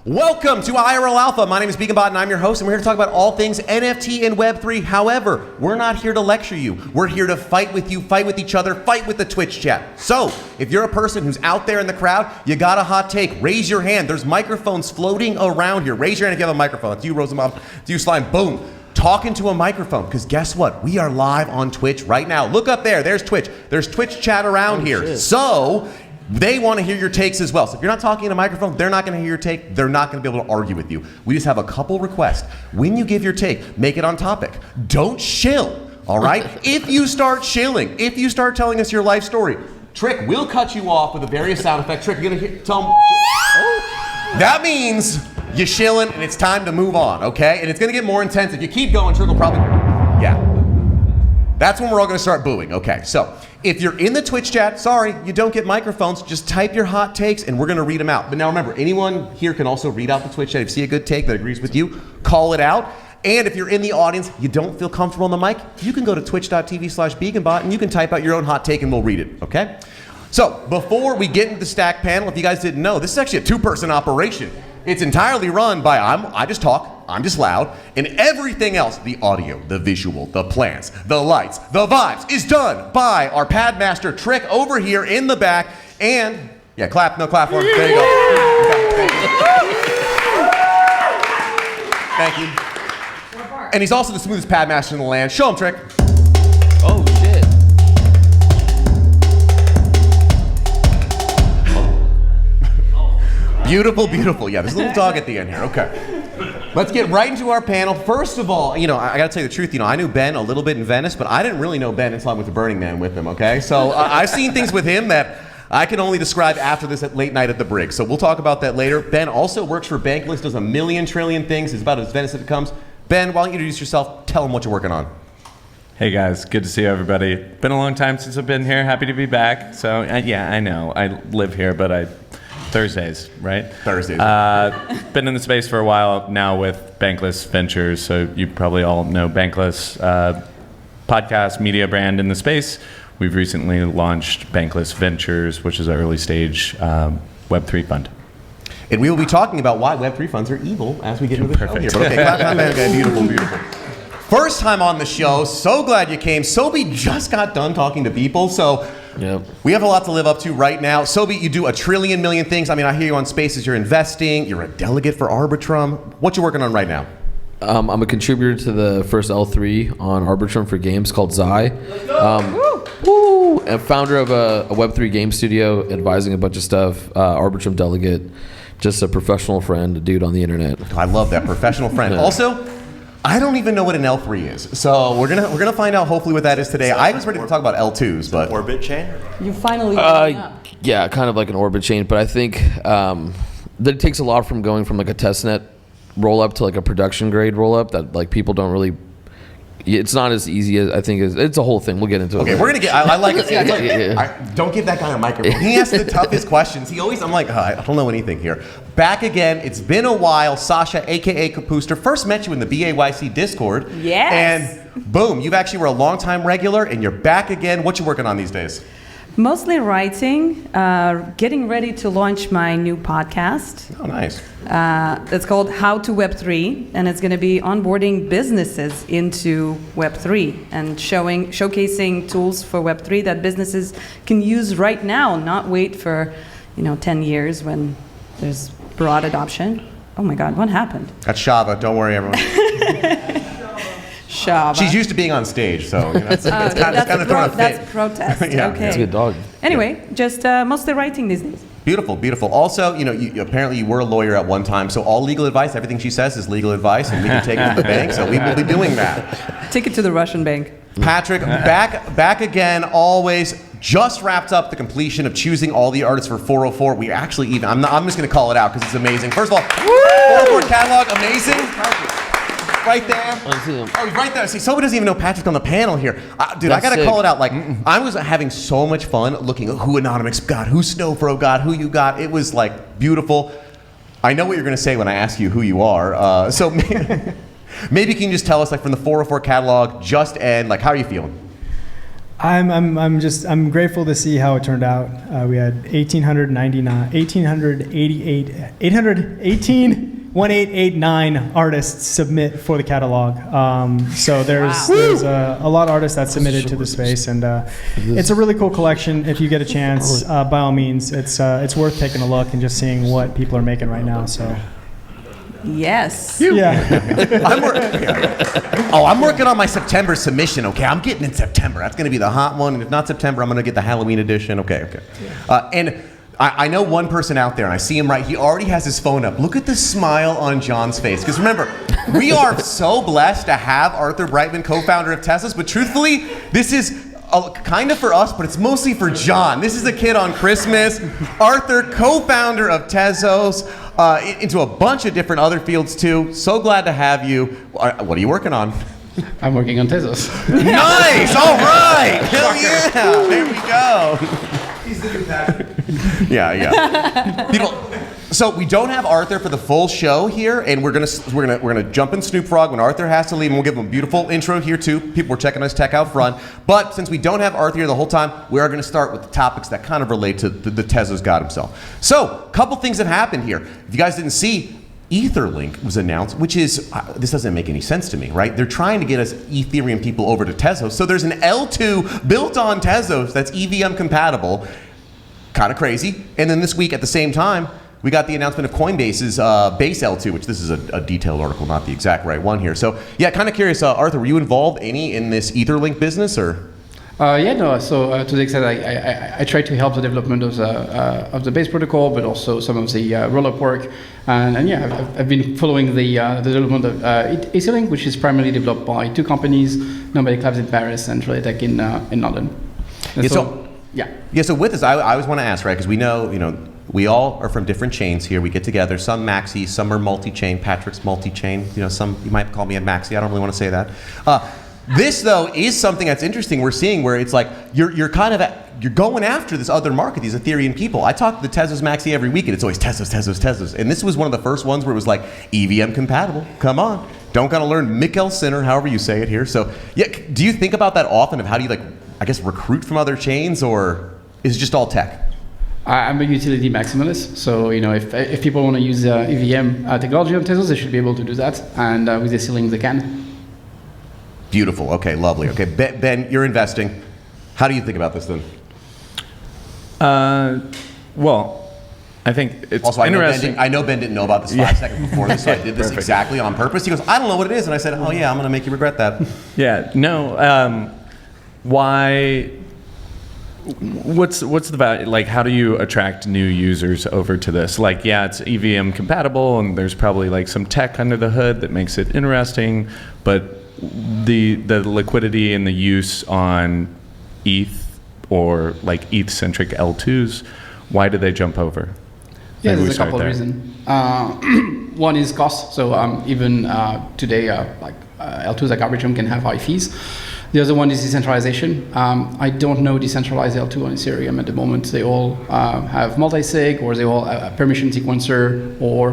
Welcome to IRL Alpha. My name is BeaconBot and I'm your host, and we're here to talk about all things NFT and Web3. However, we're not here to lecture you. We're here to fight with you, fight with each other, fight with the Twitch chat. So, if you're a person who's out there in the crowd, you got a hot take, raise your hand. There's microphones floating around here. Raise your hand if you have a microphone. It's you, Rosamond. It's you, Slime. Boom. Talk into a microphone, because guess what? We are live on Twitch right now. Look up there. There's Twitch. There's Twitch chat around here. Shit. So, they want to hear your takes as well. So if you're not talking in a microphone, they're not going to hear your take. They're not going to be able to argue with you. We just have a couple requests. When you give your take, make it on topic. Don't shill, all right? If you start shilling, if you start telling us your life story, Trik will cut you off with a various sound effect. Trik, you're going to tell them. That means you're shilling and it's time to move on, okay? And it's going to get more intense. If you keep going, Trik will probably, yeah. That's when we're all going to start booing. Okay, so if you're in the Twitch chat, sorry, you don't get microphones. Just type your hot takes and we're going to read them out. But now remember, anyone here can also read out the Twitch chat. If you see a good take that agrees with you, call it out. And if you're in the audience, you don't feel comfortable on the mic, you can go to twitch.tv/BeaconBot and you can type out your own hot take and we'll read it, okay? So before we get into the stack panel, if you guys didn't know, this is actually a two-person operation. It's entirely run by I just talk, I'm just loud, and everything else, the audio, the visual, the plans, the lights, the vibes, is done by our pad master Trik over here in the back. And, yeah, clap, no clap for him. There you go. Okay, thank you. And he's also the smoothest pad master in the land. Show him, Trik. Oh, shit. Beautiful, beautiful. Yeah, there's a little dog at the end here. Okay. Let's get right into our panel. First of all, I got to tell you the truth. I knew Ben a little bit in Venice, but I didn't really know Ben until I went to Burning Man with him, okay? So I've seen things with him that I can only describe after this at late night at the Brig. So we'll talk about that later. Ben also works for Bankless, does a million trillion things. He's about as Venice as it comes. Ben, why don't you introduce yourself? Tell them what you're working on. Hey guys, good to see everybody. Been a long time since I've been here. Happy to be back. So yeah, I know. I live here, but Thursdays, right? Thursdays. Been in the space for a while now with Bankless Ventures, so you probably all know Bankless, podcast media brand in the space. We've recently launched Bankless Ventures, which is our early stage Web3 fund. And we will be talking about why Web3 funds are evil as we get into the show here. But okay, clap, okay, beautiful, beautiful. First time on the show, so glad you came. Soby just got done talking to people, so yep. We have a lot to live up to right now. Soby, you do a trillion million things. I mean, I hear you on Spaces, you're investing, you're a delegate for Arbitrum. What you working on right now? I'm a contributor to the first L3 on Arbitrum for games called Zai. And founder of a Web3 game studio, advising a bunch of stuff, Arbitrum delegate, just a professional friend, a dude on the internet. I love that, professional friend. Also, I don't even know what an L3 is, so we're gonna find out hopefully what that is today. I was ready to talk about L2s, but orbit chain. You finally. Yeah, kind of like an orbit chain, but I think that it takes a lot from going from like a testnet roll up to like a production grade roll up that like people don't really. It's not as easy as I think. It's a whole thing. We'll get into it. Okay, we're gonna get. I like it. Don't give that guy a microphone. He asks the toughest questions. I'm like, I don't know anything here. Back again. It's been a while. Sasha, aka Kapuster, first met you in the BAYC Discord. Yes. And boom, you've actually were a longtime regular, and you're back again. What you working on these days? Mostly writing, getting ready to launch my new podcast. Oh, nice. It's called How to Web3, and it's going to be onboarding businesses into Web3 and showcasing tools for Web3 that businesses can use right now, not wait for 10 years when there's broad adoption. Oh my God, what happened? That's Shava. Don't worry, everyone. Shava. She's used to being on stage, so it's kind of throwing a fit. That's protest. Yeah. Okay. It's a good dog. Anyway, just mostly writing these days. Beautiful, beautiful. Also, apparently you were a lawyer at one time, so all legal advice, everything she says is legal advice, and we can take it to the bank, so we will be doing that. Take it to the Russian bank. Patrick, back again, always. Just wrapped up the completion of choosing all the artists for 404. We actually I'm just going to call it out because it's amazing. First of all, 404 catalog, amazing. Right there. Oh, he's right there. See, Soby doesn't even know Patrick's on the panel here. Dude, I got to call it out. Like, I was having so much fun looking at who Anonymous got, who Snoop Frog got, who you got. It was, like, beautiful. I know what you're going to say when I ask you who you are. So maybe you can just tell us, like, from the 404 catalog, just end, like, how are you feeling? I'm grateful to see how it turned out. We had 1889 artists submit for the catalog. So there's a lot of artists that submitted to the space, and it's a really cool collection. If you get a chance, by all means, it's worth taking a look and just seeing what people are making right now. So. Yes. Yeah. I'm working on my September submission. Okay, I'm getting in September. That's going to be the hot one. And if not September, I'm going to get the Halloween edition. Okay. And I know one person out there, and I see him right. He already has his phone up. Look at the smile on John's face. Because remember, we are so blessed to have Arthur Brightman, co-founder of Tezos. But truthfully, this is kind of for us, but it's mostly for John. This is the kid on Christmas. Arthur, co-founder of Tezos, into a bunch of different other fields too. So glad to have you. What are you working on? I'm working on Tezos. Nice! All right! Hell yeah! There we go. He's the new Patrick. Yeah. People. So we don't have Arthur for the full show here, and we're gonna jump in Snoop Frog when Arthur has to leave, and we'll give him a beautiful intro here too. People were checking us tech out front, but since we don't have Arthur here the whole time, we are gonna start with the topics that kind of relate to the Tezos god himself. So, a couple things have happened here. If you guys didn't see, Etherlink was announced, which is, this doesn't make any sense to me, right? They're trying to get us Ethereum people over to Tezos. So there's an L2 built on Tezos that's EVM compatible. Kind of crazy. And then this week at the same time, we got the announcement of Coinbase's base L2, which this is a detailed article, not the exact right one here. So yeah, kind of curious, Arthur, were you involved in this Etherlink business or? So to the extent I try to help the development of the base protocol, but also some of the roll-up work, and yeah, I've been following the development of Etherlink, which is primarily developed by two companies, Nomadic Labs in Paris and Trik in London. And So with this, I always want to ask, right? Because we know, we all are from different chains here. We get together. Some maxi, some are multi-chain. Patrick's multi-chain. Some you might call me a maxi. I don't really want to say that. This though is something that's interesting. We're seeing where it's like you're going after this other market, these Ethereum people. I talk to the Tezos maxi every week, and it's always Tezos. And this was one of the first ones where it was like EVM compatible. Come on, don't gotta learn Mikkel Sinner, however you say it here. So yeah, do you think about that often? Of how do you recruit from other chains, or is it just all tech? I'm a utility maximalist, so if people want to use EVM technology on Tezos, they should be able to do that, and with the ceilings they can. Beautiful. Okay, lovely. Okay, Ben, you're investing. How do you think about this then? Well, I think it's also, interesting. I know Ben didn't know about this 5 seconds before this, so I did this exactly on purpose. He goes, I don't know what it is, and I said, oh yeah, I'm going to make you regret that. Yeah. No. Why? What's the value? Like, how do you attract new users over to this? Like, yeah, it's EVM compatible, and there's probably like some tech under the hood that makes it interesting, but the liquidity and the use on ETH or like ETH-centric L2s, why do they jump over? Yeah, there's a couple of reasons. One is cost. So even today, L2s like Arbitrum can have high fees. The other one is decentralization. I don't know decentralized L2 on Ethereum at the moment. They all have multi-sig, or they all have a permission sequencer, or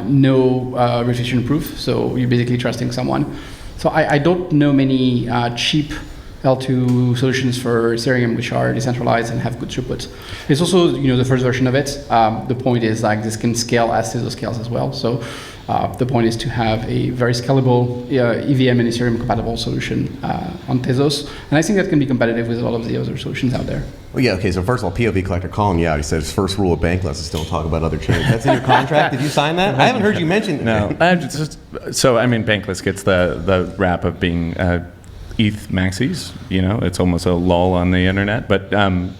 no reputation proof. So you're basically trusting someone. So I don't know many cheap L2 solutions for Ethereum which are decentralized and have good throughput. It's also the first version of it. The point is this can scale as Tezo scales as well. So the point is to have a very scalable EVM and Ethereum compatible solution on Tezos, and I think that can be competitive with a lot of the other solutions out there. Well, yeah. Okay. So first of all, POV Collector calling you out. He said his first rule of Bankless is don't talk about other chains. That's in your contract. Did you sign that? I haven't heard you mention. No. Bankless gets the rap of being ETH maxis. It's almost a lull on the internet. But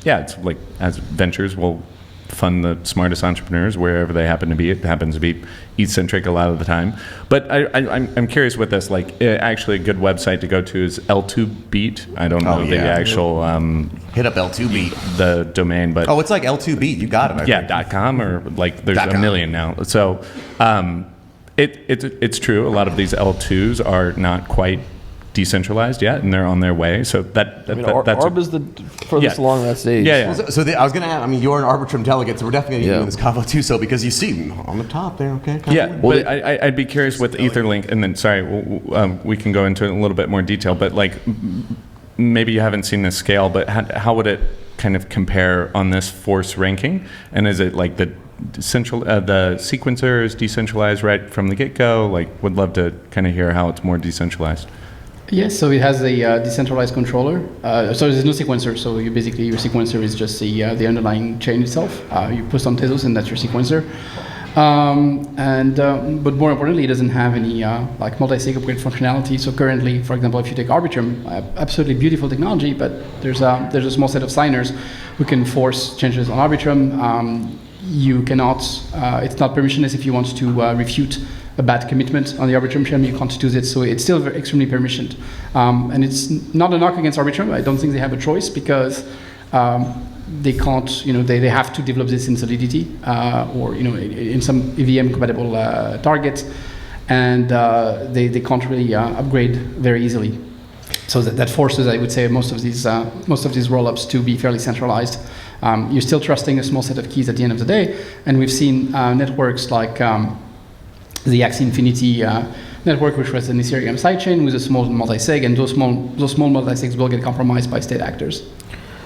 it's like as ventures will fund the smartest entrepreneurs wherever they happen to be. It happens to be ETH-centric a lot of the time. But I'm curious with this. Like, actually, a good website to go to is L2Beat. I don't know the actual. Hit up L2Beat. The domain, but it's like L2Beat. You got it. I think. .com or like there's a million now. So it's true. A lot of these L2s are not quite decentralized yet, and they're on their way. So that's Arb is the furthest along that stage. Yeah. I was going to add. You're an Arbitrum delegate, so we're definitely going to do this convo too. So because you see on the top there, okay. But I'd be curious with Etherlink, and then we can go into it in a little bit more detail. But like, maybe you haven't seen this scale, but how would it kind of compare on this force ranking? And is it like the sequencer is decentralized right from the get-go? Like, would love to kind of hear how it's more decentralized. Yes, so it has a decentralized controller. So there's no sequencer. So you basically, your sequencer is just the underlying chain itself. You post on Tezos, and that's your sequencer. But more importantly, it doesn't have any like multi-sig upgrade functionality. So currently, for example, if you take Arbitrum, absolutely beautiful technology, but there's a small set of signers who can force changes on Arbitrum. You cannot. It's not permissionless if you want to refute a bad commitment on the Arbitrum chain. You can't do it. So it's still extremely permissioned, and it's not a knock against Arbitrum. I don't think they have a choice because. They can't, they have to develop this in Solidity or, in some EVM compatible targets, and they can't really upgrade very easily. So that forces, I would say, most of these rollups to be fairly centralized. You're still trusting a small set of keys at the end of the day, and we've seen networks like the Axie Infinity network, which was an Ethereum sidechain with a small multi-sig, and those small multi-sigs will get compromised by state actors.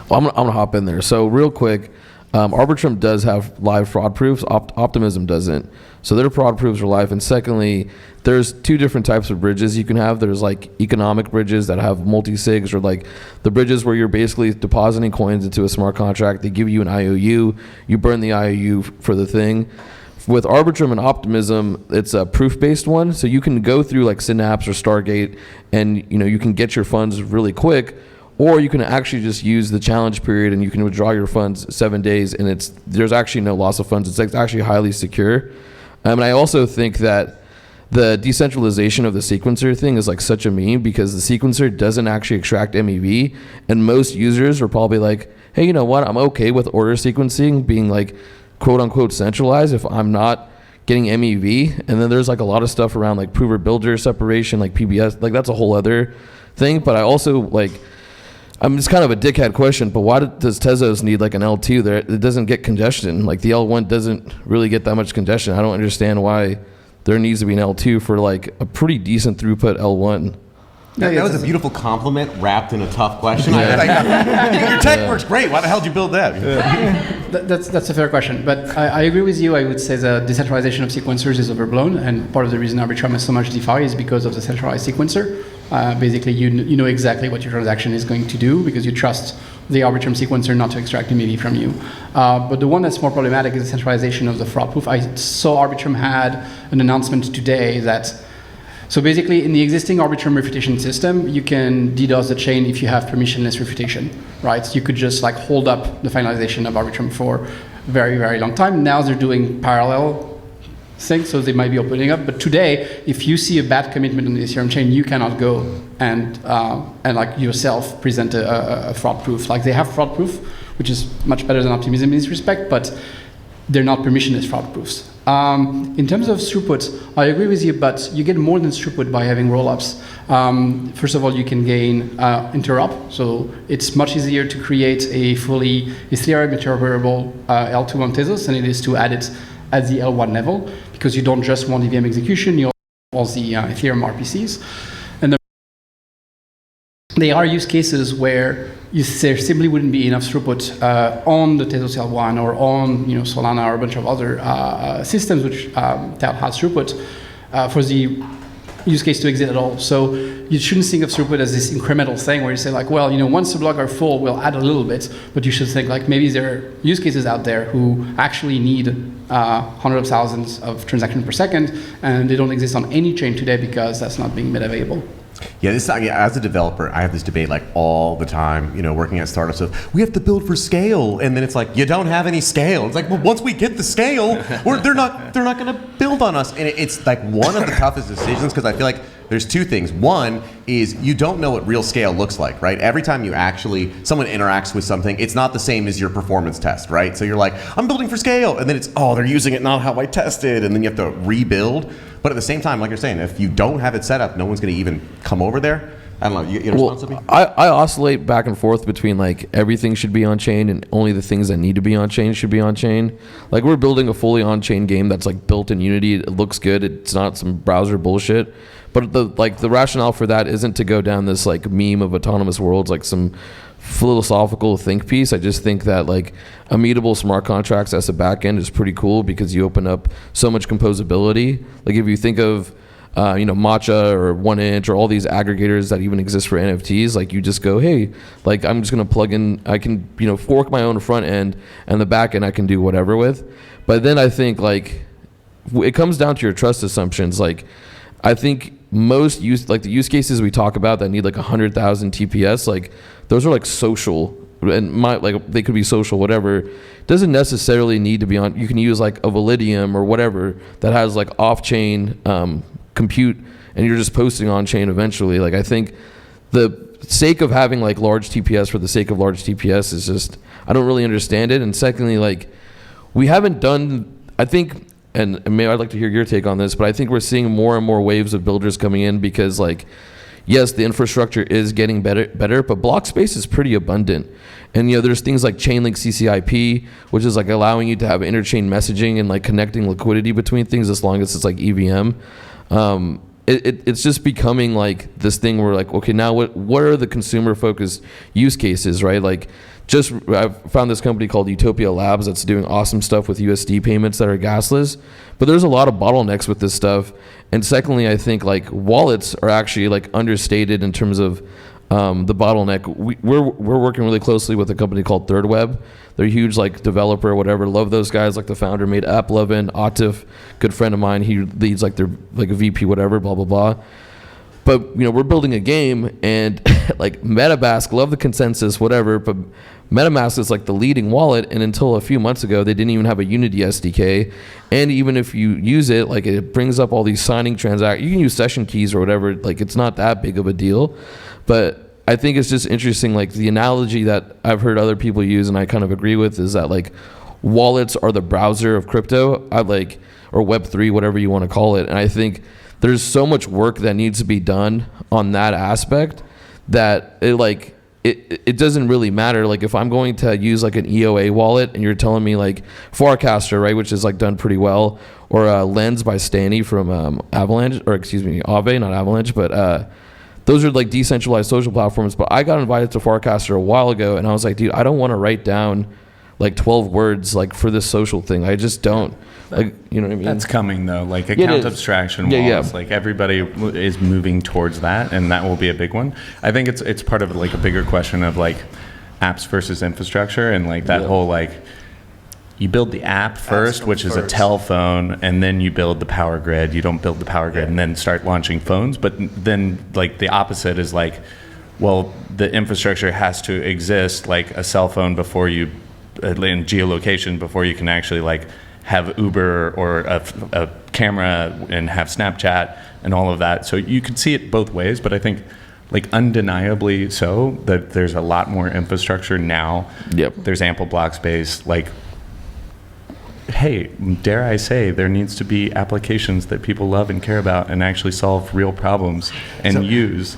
Well, I'm gonna hop in there. So real quick, Arbitrum does have live fraud proofs. Optimism doesn't. So their fraud proofs are live. And secondly, there's two different types of bridges you can have. There's like economic bridges that have multi-sigs, or like the bridges where you're basically depositing coins into a smart contract. They give you an IOU. You burn the IOU for the thing. With Arbitrum and Optimism, it's a proof-based one. So you can go through like Synapse or Stargate, and you can get your funds really quick. Or you can actually just use the challenge period and you can withdraw your funds 7 days, and there's actually no loss of funds. It's actually highly secure. And I also think that the decentralization of the sequencer thing is like such a meme, because the sequencer doesn't actually extract MEV, and most users are probably like, hey, you know what? I'm okay with order sequencing being like quote unquote centralized if I'm not getting MEV. And then there's like a lot of stuff around like prover builder separation, like PBS, like that's a whole other thing. But I also like, it's kind of a dickhead question, but why does Tezos need like an L2 there? It doesn't get congestion. Like the L1 doesn't really get that much congestion. I don't understand why there needs to be an L2 for like a pretty decent throughput L1. That was a beautiful compliment wrapped in a tough question. Your tech works great. Why the hell did you build that? That's a fair question, but I agree with you. I would say the decentralization of sequencers is overblown, and part of the reason Arbitrum has so much DeFi is because of the centralized sequencer. Basically, you know exactly what your transaction is going to do because you trust the Arbitrum sequencer not to extract MEV from you. But the one that's more problematic is the centralization of the fraud proof. I saw Arbitrum had an announcement today that. So basically, in the existing Arbitrum refutation system, you can DDoS the chain if you have permissionless refutation, right? So you could just like hold up the finalization of Arbitrum for a very, very long time. Now they're doing parallel things, so they might be opening up. But today, if you see a bad commitment on the Ethereum chain, you cannot go and like yourself present a fraud proof. Like they have fraud proof, which is much better than Optimism in this respect, but they're not permissionless fraud proofs. In terms of throughput, I agree with you, but you get more than throughput by having rollups. First of all, you can gain interop, so it's much easier to create a fully Ethereum interoperable L2 on Tezos than it is to add it at the L1 level, because you don't just want EVM execution, you also want the Ethereum RPCs. And there are use cases where there simply wouldn't be enough throughput on the Tezos L1 or on Solana or a bunch of other systems which has throughput for the use case to exist at all. So you shouldn't think of throughput as this incremental thing where you say like, well, once the block are full, we'll add a little bit, but you should think like maybe there are use cases out there who actually need hundreds of thousands of transactions per second, and they don't exist on any chain today because that's not being made available. Yeah, as a developer, I have this debate like all the time, working at startups of, we have to build for scale. And then it's like, you don't have any scale. It's like, well, once we get the scale, they're not going to build on us. And it's like one of the toughest decisions, because I feel like there's two things. One is you don't know what real scale looks like, right? Every time someone interacts with something, it's not the same as your performance test, right? So you're like, I'm building for scale. And then it's, they're using it not how I tested. And then you have to rebuild. But at the same time, like you're saying, if you don't have it set up, no one's going to even come over there. I don't know. You respond to me? I oscillate back and forth between like everything should be on chain and only the things that need to be on chain should be on chain. Like we're building a fully on chain game that's like built in Unity. It looks good. It's not some browser bullshit. But the rationale for that isn't to go down this like meme of autonomous worlds, like some philosophical think piece. I just think that like immutable smart contracts as a backend is pretty cool because you open up so much composability. Like if you think of Matcha or 1inch or all these aggregators that even exist for NFTs, like you just go, hey, like I'm just gonna plug in, I can fork my own front end, and the back end I can do whatever with. But then I think like it comes down to your trust assumptions. Like I think most the use cases we talk about that need like 100,000 TPS, like those are like social, and they could be social, whatever. Doesn't necessarily need to be on. You can use like a Validium or whatever that has like off-chain compute, and you're just posting on chain eventually. Like I think the sake of having like large TPS for the sake of large TPS is just, I don't really understand it. And secondly, like we haven't done, I think, and maybe I'd like to hear your take on this, but I think we're seeing more and more waves of builders coming in because like, yes, the infrastructure is getting better, but block space is pretty abundant. And there's things like Chainlink CCIP, which is like allowing you to have interchain messaging and like connecting liquidity between things as long as it's like EVM. It's just becoming like this thing where like, okay, now what are the consumer focused use cases, right? Like I've found this company called Utopia Labs that's doing awesome stuff with USD payments that are gasless, but there's a lot of bottlenecks with this stuff. And secondly, I think like wallets are actually like understated in terms of the bottleneck. We're working really closely with a company called Third Web. They're a huge like developer or whatever. Love those guys. Like the founder made AppLovin. Atif, good friend of mine. He leads like their like a VP whatever. Blah blah blah. But we're building a game, and like MetaMask, love the consensus, whatever. But MetaMask is like the leading wallet, and until a few months ago, they didn't even have a Unity SDK. And even if you use it, like it brings up all these signing transactions. You can use session keys or whatever. Like it's not that big of a deal. But I think it's just interesting. Like the analogy that I've heard other people use, and I kind of agree with, is that like wallets are the browser of crypto. Or Web3, whatever you want to call it. And I think there's so much work that needs to be done on that aspect that it doesn't really matter. Like if I'm going to use like an EOA wallet and you're telling me like Forecaster, right, which is like done pretty well, or Lens by Stanny from Avalanche, or excuse me, Aave, not Avalanche, but those are like decentralized social platforms. But I got invited to Forecaster a while ago, and I was like, dude, I don't want to write down like 12 words like for this social thing. I just don't. Like, you know what I mean? That's coming though, like account abstraction walls. Like everybody is moving towards that, and that will be a big one. I think it's part of like a bigger question of like apps versus infrastructure, and like that whole like you build the app first, which is a telephone, and then you build the power grid. You don't build the power grid and then start launching phones. But then like the opposite is like, well, the infrastructure has to exist like a cell phone before you, in geolocation, before you can actually like have Uber or a camera and have Snapchat and all of that. So you could see it both ways, but I think like undeniably so that there's a lot more infrastructure now. Yep. There's ample block space. Like, hey, dare I say, there needs to be applications that people love and care about and actually solve real problems and use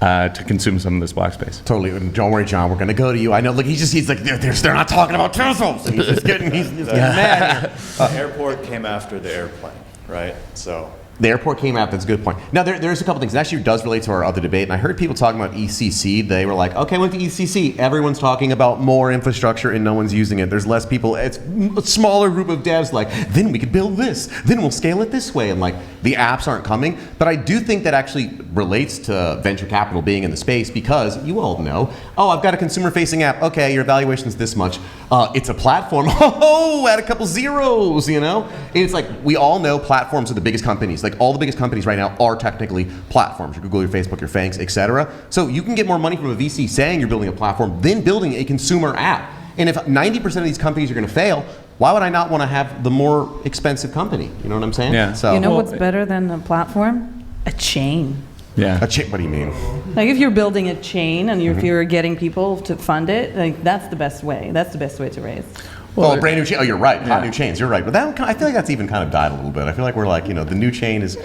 to consume some of this block space. Totally. Don't worry, John. We're going to go to you. I know. Look, he's like, they're not talking about Tezos. And he's getting mad here. The airport came after the airplane, right? So the airport came out. That's a good point. Now, there's a couple things. It actually does relate to our other debate. And I heard people talking about ECC. They were like, okay, went to ECC. Everyone's talking about more infrastructure and no one's using it. There's less people. It's a smaller group of devs like, then we could build this. Then we'll scale it this way. And like, the apps aren't coming. But I do think that actually relates to venture capital being in the space because you all know, oh, I've got a consumer-facing app. Okay, your valuation's this much. It's a platform. Oh, add a couple zeros, And it's like, we all know platforms are the biggest companies. Like all the biggest companies right now are technically platforms. Your Google, your Facebook, your Fangs, etc. So you can get more money from a VC saying you're building a platform than building a consumer app. And if 90% of these companies are going to fail, why would I not want to have the more expensive company? You know what I'm saying? Yeah. So, what's better than a platform? A chain. Yeah. What do you mean? Like if you're building a chain and if you're getting people to fund it, like that's the best way. That's the best way to raise. Well, brand new chain. Oh, you're right. Hot new chains. You're right. But that, I feel like that's even kind of died a little bit. I feel like we're like, the new chain is.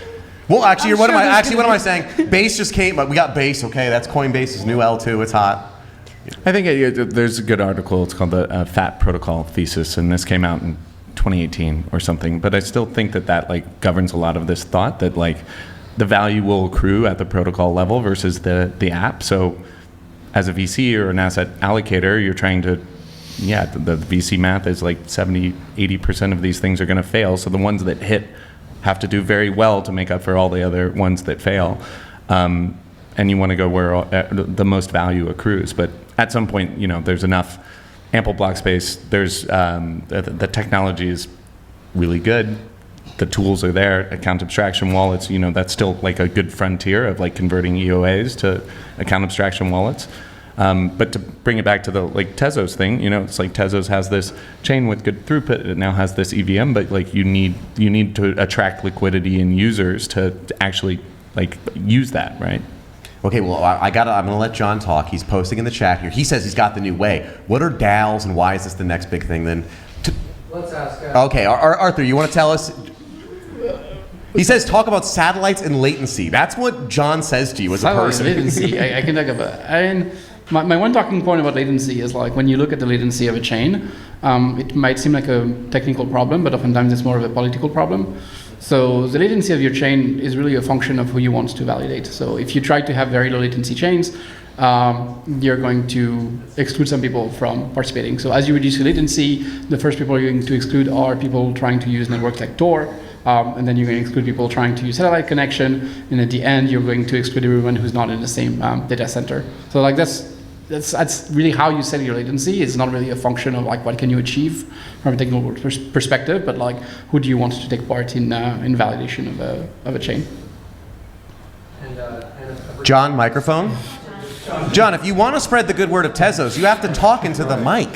Well, actually, what am I saying? Base just came. But we got Base. Okay, that's Coinbase's new L2. It's hot. I think there's a good article. It's called the FAT Protocol Thesis, and this came out in 2018 or something. But I still think that like governs a lot of this thought that like the value will accrue at the protocol level versus the app. So as a VC or an asset allocator, you're trying to, the VC math is like 70, 80% of these things are going to fail. So the ones that hit have to do very well to make up for all the other ones that fail. And you want to go where the most value accrues. But at some point, there's enough ample block space. There's the technology is really good. The tools are there. Account abstraction wallets, that's still like a good frontier of like converting EOAs to account abstraction wallets. But to bring it back to the like Tezos thing, it's like Tezos has this chain with good throughput. It now has this EVM, but like you need to attract liquidity and users to actually like use that, right? Okay, well, I'm going to let John talk. He's posting in the chat here. He says he's got the new way. What are DAOs and why is this the next big thing then? Let's ask. Okay, Arthur, you want to tell us? He says talk about satellites and latency. That's what John says to you as a person. Latency, I can talk about. My one talking point about latency is like when you look at the latency of a chain, it might seem like a technical problem, but oftentimes it's more of a political problem. So the latency of your chain is really a function of who you want to validate. So if you try to have very low latency chains, you're going to exclude some people from participating. So as you reduce the latency, the first people you're going to exclude are people trying to use networks like Tor, and then you're going to exclude people trying to use satellite connection, and at the end you're going to exclude everyone who's not in the same data center. So like that's really how you set your latency. It's not really a function of like what can you achieve from a technical perspective, but like who do you want to take part in validation of a chain. John, microphone. John, if you want to spread the good word of Tezos, you have to talk into the mic.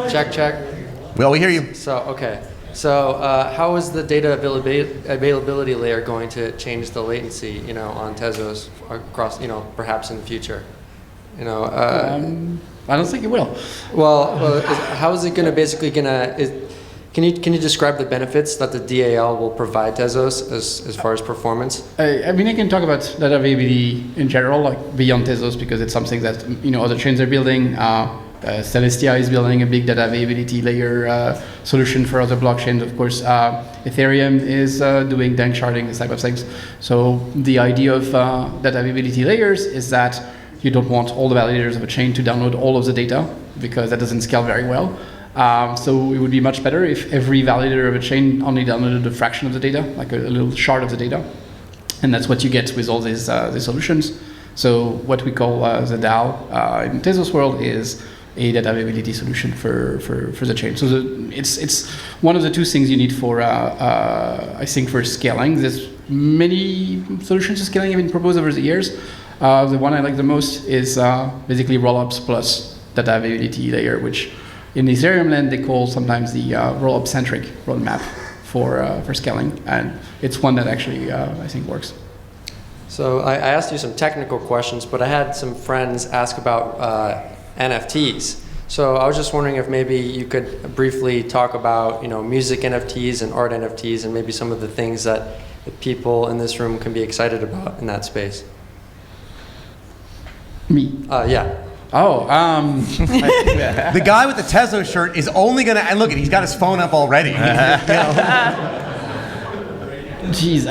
Check. Well, we hear you. So how is the data availability layer going to change the latency, on Tezos across, perhaps in the future? I don't think it will. Well, how is it going to can you describe the benefits that the DAL will provide Tezos as far as performance? I can talk about data availability in general, like beyond Tezos, because it's something that other chains are building. Celestia is building a big data availability layer solution for other blockchains. Of course, Ethereum is doing dank sharding, this type of things. So the idea of data availability layers is that you don't want all the validators of a chain to download all of the data because that doesn't scale very well. So it would be much better if every validator of a chain only downloaded a fraction of the data, like a little shard of the data. And that's what you get with all these solutions. So what we call the DAO in Tezos world is a data availability solution for the chain. So it's one of the two things you need for, I think, for scaling. There's many solutions to scaling have been proposed over the years. The one I like the most is basically rollups plus data availability layer, which in the Ethereum land they call sometimes the rollup centric roadmap for scaling, and it's one that actually I think works. So I asked you some technical questions, but I had some friends ask about NFTs. So I was just wondering if maybe you could briefly talk about music NFTs and art NFTs, and maybe some of the things that the people in this room can be excited about in that space. Me? Yeah. Oh, the guy with the Tezo shirt is only gonna, and look, he's got his phone up already. Jeez,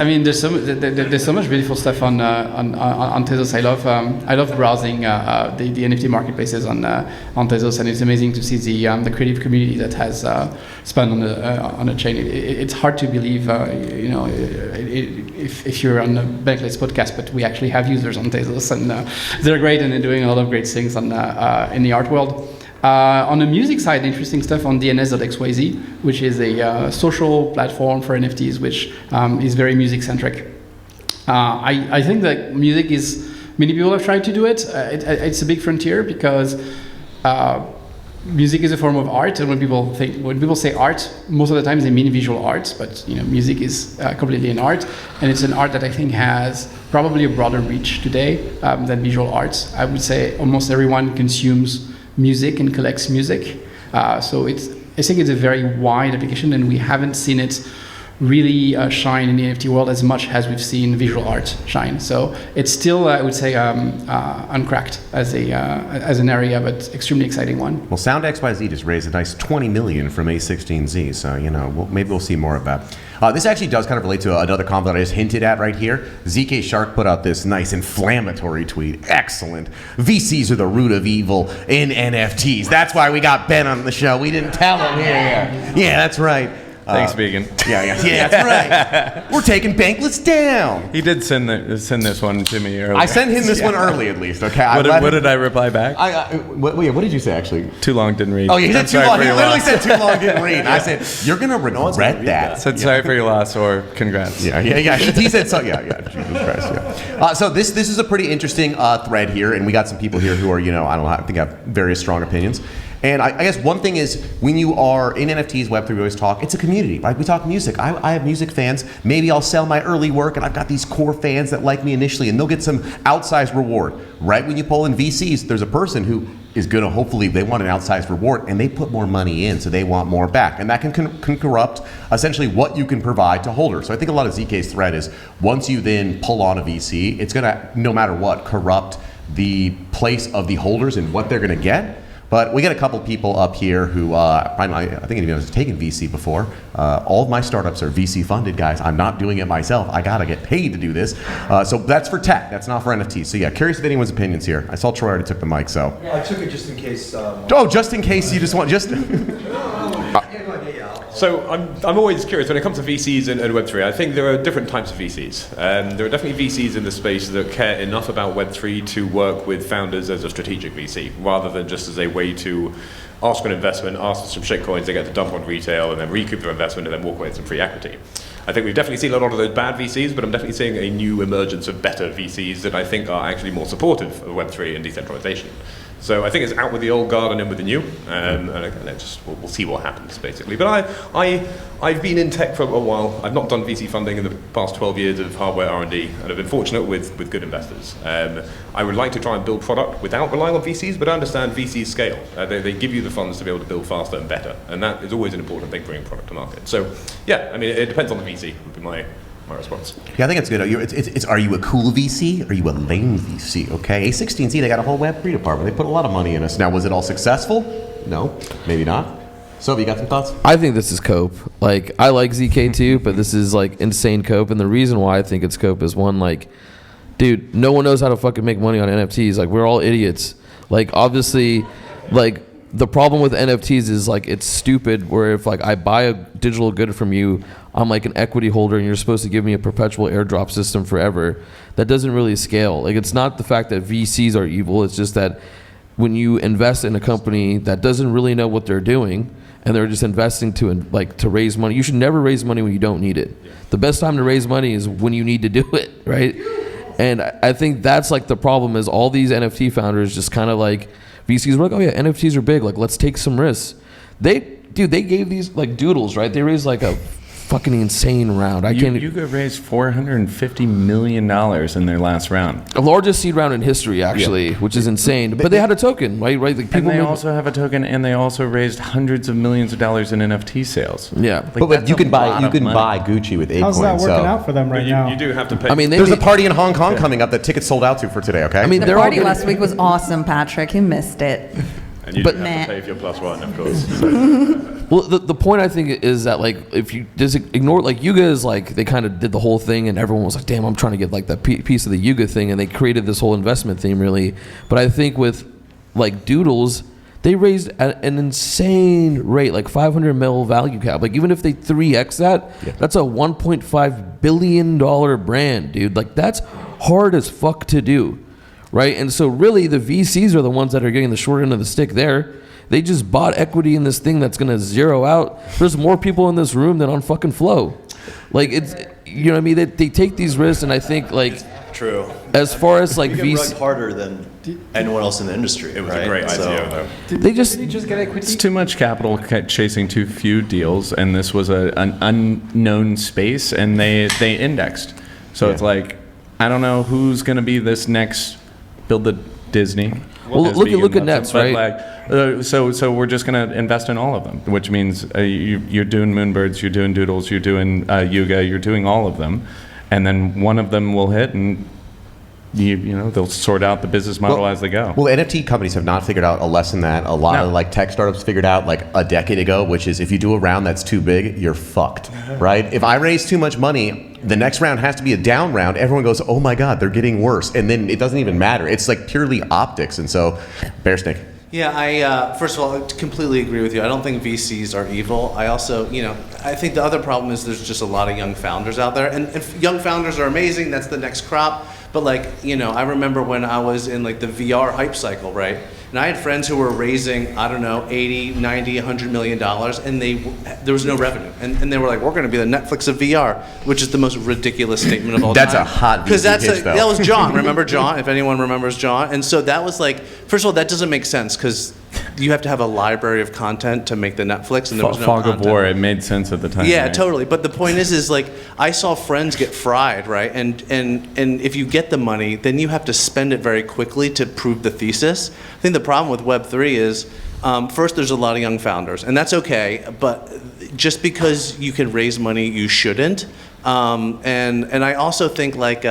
there's so much beautiful stuff on Tezos. I love browsing the NFT marketplaces on Tezos, and it's amazing to see the creative community that has spun on the chain. It's hard to believe, if you're on the Bankless podcast, but we actually have users on Tezos, and they're great, and they're doing a lot of great things in the art world. On the music side, interesting stuff on DNS.xyz, which is a social platform for NFTs, which is very music-centric. I think that music is, many people have tried to do it. It's a big frontier because music is a form of art, and when people say art, most of the time they mean visual art, but music is completely an art, and it's an art that I think has probably a broader reach today than visual arts. I would say almost everyone consumes music and collects music, so I think it's a very wide application, and we haven't seen it really shine in the NFT world as much as we've seen visual art shine. So it's still, I would say, uncracked as an area, but extremely exciting one. Well, Sound XYZ just raised a nice $20 million from A16Z, so maybe we'll see more of that. This actually does kind of relate to another comment that I just hinted at right here. ZK Shark put out this nice inflammatory tweet. Excellent. VCs are the root of evil in NFTs. That's why we got Ben on the show. We didn't tell him here. Yeah, that's right. Thanks, Vegan. Yeah, that's right. We're taking Bankless down. He did send this one to me earlier. I sent him this one early, at least. Okay. What did I reply back? What did you say, actually? Too long, didn't read. Oh, yeah, he said too long. He literally said too long, didn't read. I said, you're going to regret that. Said sorry for your loss or congrats. Yeah. He said so. Yeah. Jesus Christ, yeah. So this is a pretty interesting thread here, and we got some people here who are, I think have various strong opinions. And I guess one thing is, when you are in NFTs, Web3, we always talk, it's a community. Like, we talk music. I have music fans. Maybe I'll sell my early work, and I've got these core fans that like me initially, and they'll get some outsized reward. Right when you pull in VCs, there's a person who is going to, hopefully, they want an outsized reward, and they put more money in, so they want more back. And that can corrupt, essentially, what you can provide to holders. So I think a lot of ZK's thread is, once you then pull on a VC, it's going to, no matter what, corrupt the place of the holders and what they're going to get. But we got a couple people up here who, I think anyone has taken VC before. All of my startups are VC funded, guys. I'm not doing it myself. I gotta get paid to do this. So that's for tech, that's not for NFTs. So yeah, curious if anyone's opinions here. I saw Troy already took the mic, so. I took it just in case. Just in case you just want, So I'm always curious when it comes to VCs and Web3. I think there are different types of VCs. There are definitely VCs in the space that care enough about Web3 to work with founders as a strategic VC, rather than just as a way to ask for an investment, ask for some shitcoins they get to dump on retail, and then recoup their investment and then walk away with some free equity. I think we've definitely seen a lot of those bad VCs, but I'm definitely seeing a new emergence of better VCs that I think are actually more supportive of Web3 and decentralization. So I think it's out with the old guard and in with the new, and we'll see what happens, basically. But I've been in tech for a while. I've not done VC funding in the past 12 years of hardware R&D, and I've been fortunate with good investors. I would like to try and build product without relying on VCs, but I understand VCs scale. They give you the funds to be able to build faster and better, and that is always an important thing, bringing product to market. So yeah, I mean, it depends on the VC, would be my response. Yeah, I think it's good. Are you a cool VC? Or are you a lame VC? Okay, A16Z, they got a whole Web3 department. They put a lot of money in us. Now, was it all successful? No, maybe not. Soby, you got some thoughts? I think this is cope. Like, I like ZK too, but this is like insane cope. And the reason why I think it's cope is one, like, dude, no one knows how to fucking make money on NFTs. Like, we're all idiots. Like, obviously, like, the problem with NFTs is, like, it's stupid where if, like, I buy a digital good from you, I'm like an equity holder and you're supposed to give me a perpetual airdrop system forever. That doesn't really scale. Like, it's not the fact that VCs are evil. It's just that when you invest in a company that doesn't really know what they're doing and they're just investing to raise money, you should never raise money when you don't need it. The best time to raise money is when you need to do it, right? And I think that's like the problem is all these NFT founders just kind of like, VCs were like, oh yeah, NFTs are big. Like, let's take some risks. They gave these like doodles, right? They raised like a fucking insane round. Yuga raised $450 million in their last round. The largest seed round in history, actually, which is insane. But they had a token, right? Like, people and they also have a token, and they also raised hundreds of millions of dollars in NFT sales. Yeah, like, but you can buy Gucci with 8 How's coins. that working out for them right now? You do have to pay. I mean, there's a party in Hong Kong coming up that tickets sold out to for today. Okay. I mean, The party last week was awesome, Patrick. You missed it. And you do have to pay for your +1, of course. Well, the point I think is that, like, if you just ignore, like, Yuga is like, they kind of did the whole thing and everyone was like, damn, I'm trying to get like that piece of the Yuga thing, and they created this whole investment theme really. But I think with like Doodles, they raised at an insane rate, like 500 mil value cap. Like, even if they 3x that, that's a $1.5 billion brand, dude. Like, that's hard as fuck to do, right? And so really the VCs are the ones that are getting the short end of the stick there. They just bought equity in this thing that's going to zero out. There's more people in this room than on fucking Flow. Like, it's, you know what I mean? They take these risks, and I think, like, true. As far as like VC, harder than anyone else in the industry. It was a great idea, though. They just get equity. It's too much capital chasing too few deals, and this was an unknown space, and they indexed. So it's like, I don't know who's going to be this next build the Disney. Well, as look vegan, at loves Nets, them, right? but, like, so we're just going to invest in all of them, which means you're doing Moonbirds, you're doing Doodles, you're doing Yuga, you're doing all of them, and then one of them will hit, and you know they'll sort out the business model as they go. Well, NFT companies have not figured out a lesson that a lot of like tech startups figured out like a decade ago, which is if you do a round that's too big, you're fucked, right? If I raise too much money, the next round has to be a down round. Everyone goes, oh my God, they're getting worse. And then it doesn't even matter. It's like purely optics. And so, Bear Snake. Yeah, I first of all, I completely agree with you. I don't think VCs are evil. I also, I think the other problem is there's just a lot of young founders out there. And young founders are amazing. That's the next crop. But like, I remember when I was in like the VR hype cycle, right? And I had friends who were raising, I don't know, 80, 90, $100 million, and there was no revenue. And they were like, we're going to be the Netflix of VR, which is the most ridiculous statement of all time. That's a hot VC pitch, though. That was John. Remember John? If anyone remembers John. And so that was like, first of all, that doesn't make sense because you have to have a library of content to make the Netflix, and there was no Fog content. of War, it made sense at the time. Yeah, right? totally. But the point is like I saw friends get fried, right? And if you get the money, then you have to spend it very quickly to prove the thesis. I think the problem with Web3 is first there's a lot of young founders, and that's okay. But just because you can raise money, you shouldn't. And I also think like.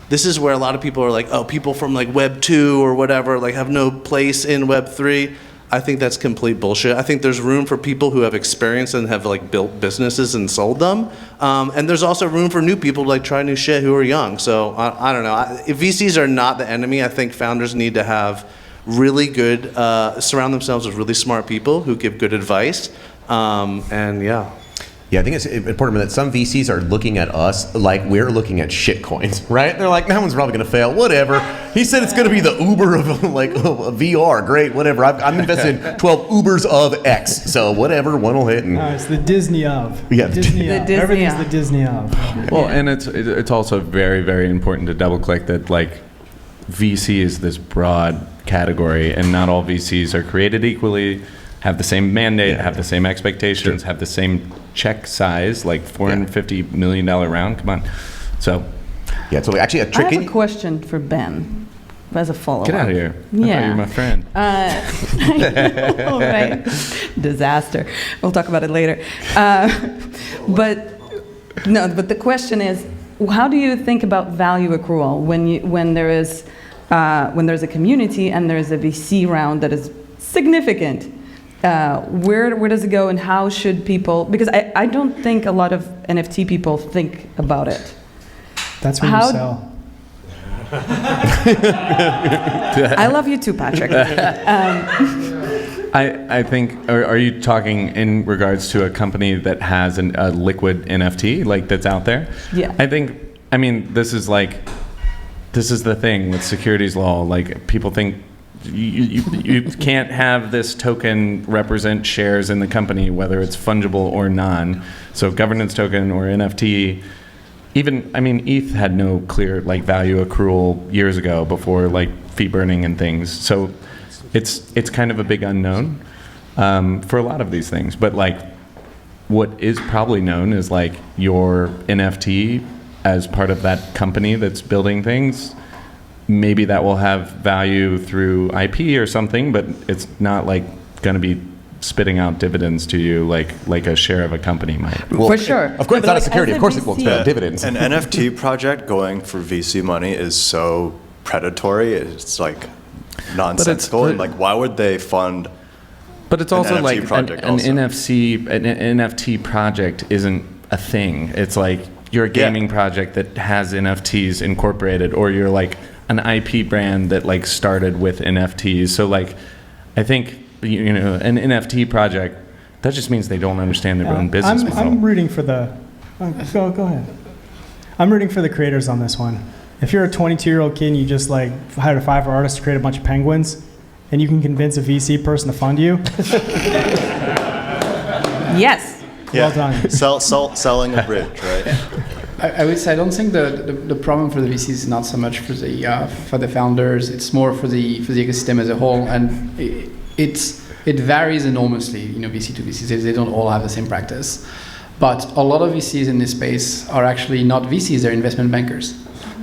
This is where a lot of people are like, oh, people from like Web 2 or whatever like have no place in Web 3. I think that's complete bullshit. I think there's room for people who have experience and have like built businesses and sold them. And there's also room for new people to like try new shit who are young. So I don't know. If VCs are not the enemy, I think founders need to have really good, surround themselves with really smart people who give good advice. And yeah. Yeah, I think it's important that some VCs are looking at us like we're looking at shit coins, right? They're like, that one's probably going to fail, whatever. He said it's going to be the Uber of like VR, great, whatever. I'm invested in 12 Ubers of X, so whatever, one will hit. And it's the Disney of. Yeah, Disney of. Disney Everything's of. the Disney of. Well, and it's also very, very important to double click that like VC is this broad category, and not all VCs are created equally, have the same mandate, have the same expectations, have the same check size, like $450 million round. Come on. So. Yeah, totally. Actually, a I tricky. have a question for Ben as a follow-up. Get out of here. I thought you were my friend. I know, right? Disaster. We'll talk about it later. But the question is, how do you think about value accrual when there's a community and there's a VC round that is significant? Where does it go, and how should people? Because I don't think a lot of NFT people think about it. That's when you sell. I love you too, Patrick. I think, are you talking in regards to a company that has a liquid NFT, like that's out there? Yeah. I mean, this is the thing with securities law. Like, people think you can't have this token represent shares in the company, whether it's fungible or non. So governance token or NFT, ETH had no clear like value accrual years ago before like fee burning and things. So it's kind of a big unknown for a lot of these things. But like what is probably known is like your NFT as part of that company that's building things. Maybe that will have value through IP or something, but it's not like going to be spitting out dividends to you like a share of a company might. Well, for sure. Of course, it's not a security. Of course, it won't spit out Yeah. dividends. An NFT project going for VC money is so predatory. It's like nonsensical. And like, why would they fund? But it's an also NFT like an project also? NFT project isn't a thing. It's like you're a gaming project that has NFTs incorporated, or you're like an IP brand that like started with NFTs. So like, I think an NFT project, that just means they don't understand their own business model. I'm rooting for the. Go ahead. I'm rooting for the creators on this one. If you're a 22-year-old kid and you just like hired a Fiverr artist to create a bunch of penguins, and you can convince a VC person to fund you. Yes. Well done. Selling a bridge, right? I would say I don't think the problem for the VCs is not so much for the founders. It's more for the ecosystem as a whole, and it varies enormously. VC to VC, they don't all have the same practice. But a lot of VCs in this space are actually not VCs; they're investment bankers.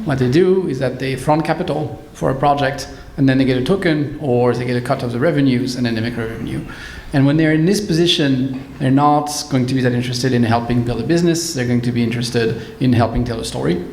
What they do is that they front capital for a project, and then they get a token, or they get a cut of the revenues, and then they make a revenue. And when they're in this position, they're not going to be that interested in helping build a business. They're going to be interested in helping tell a story.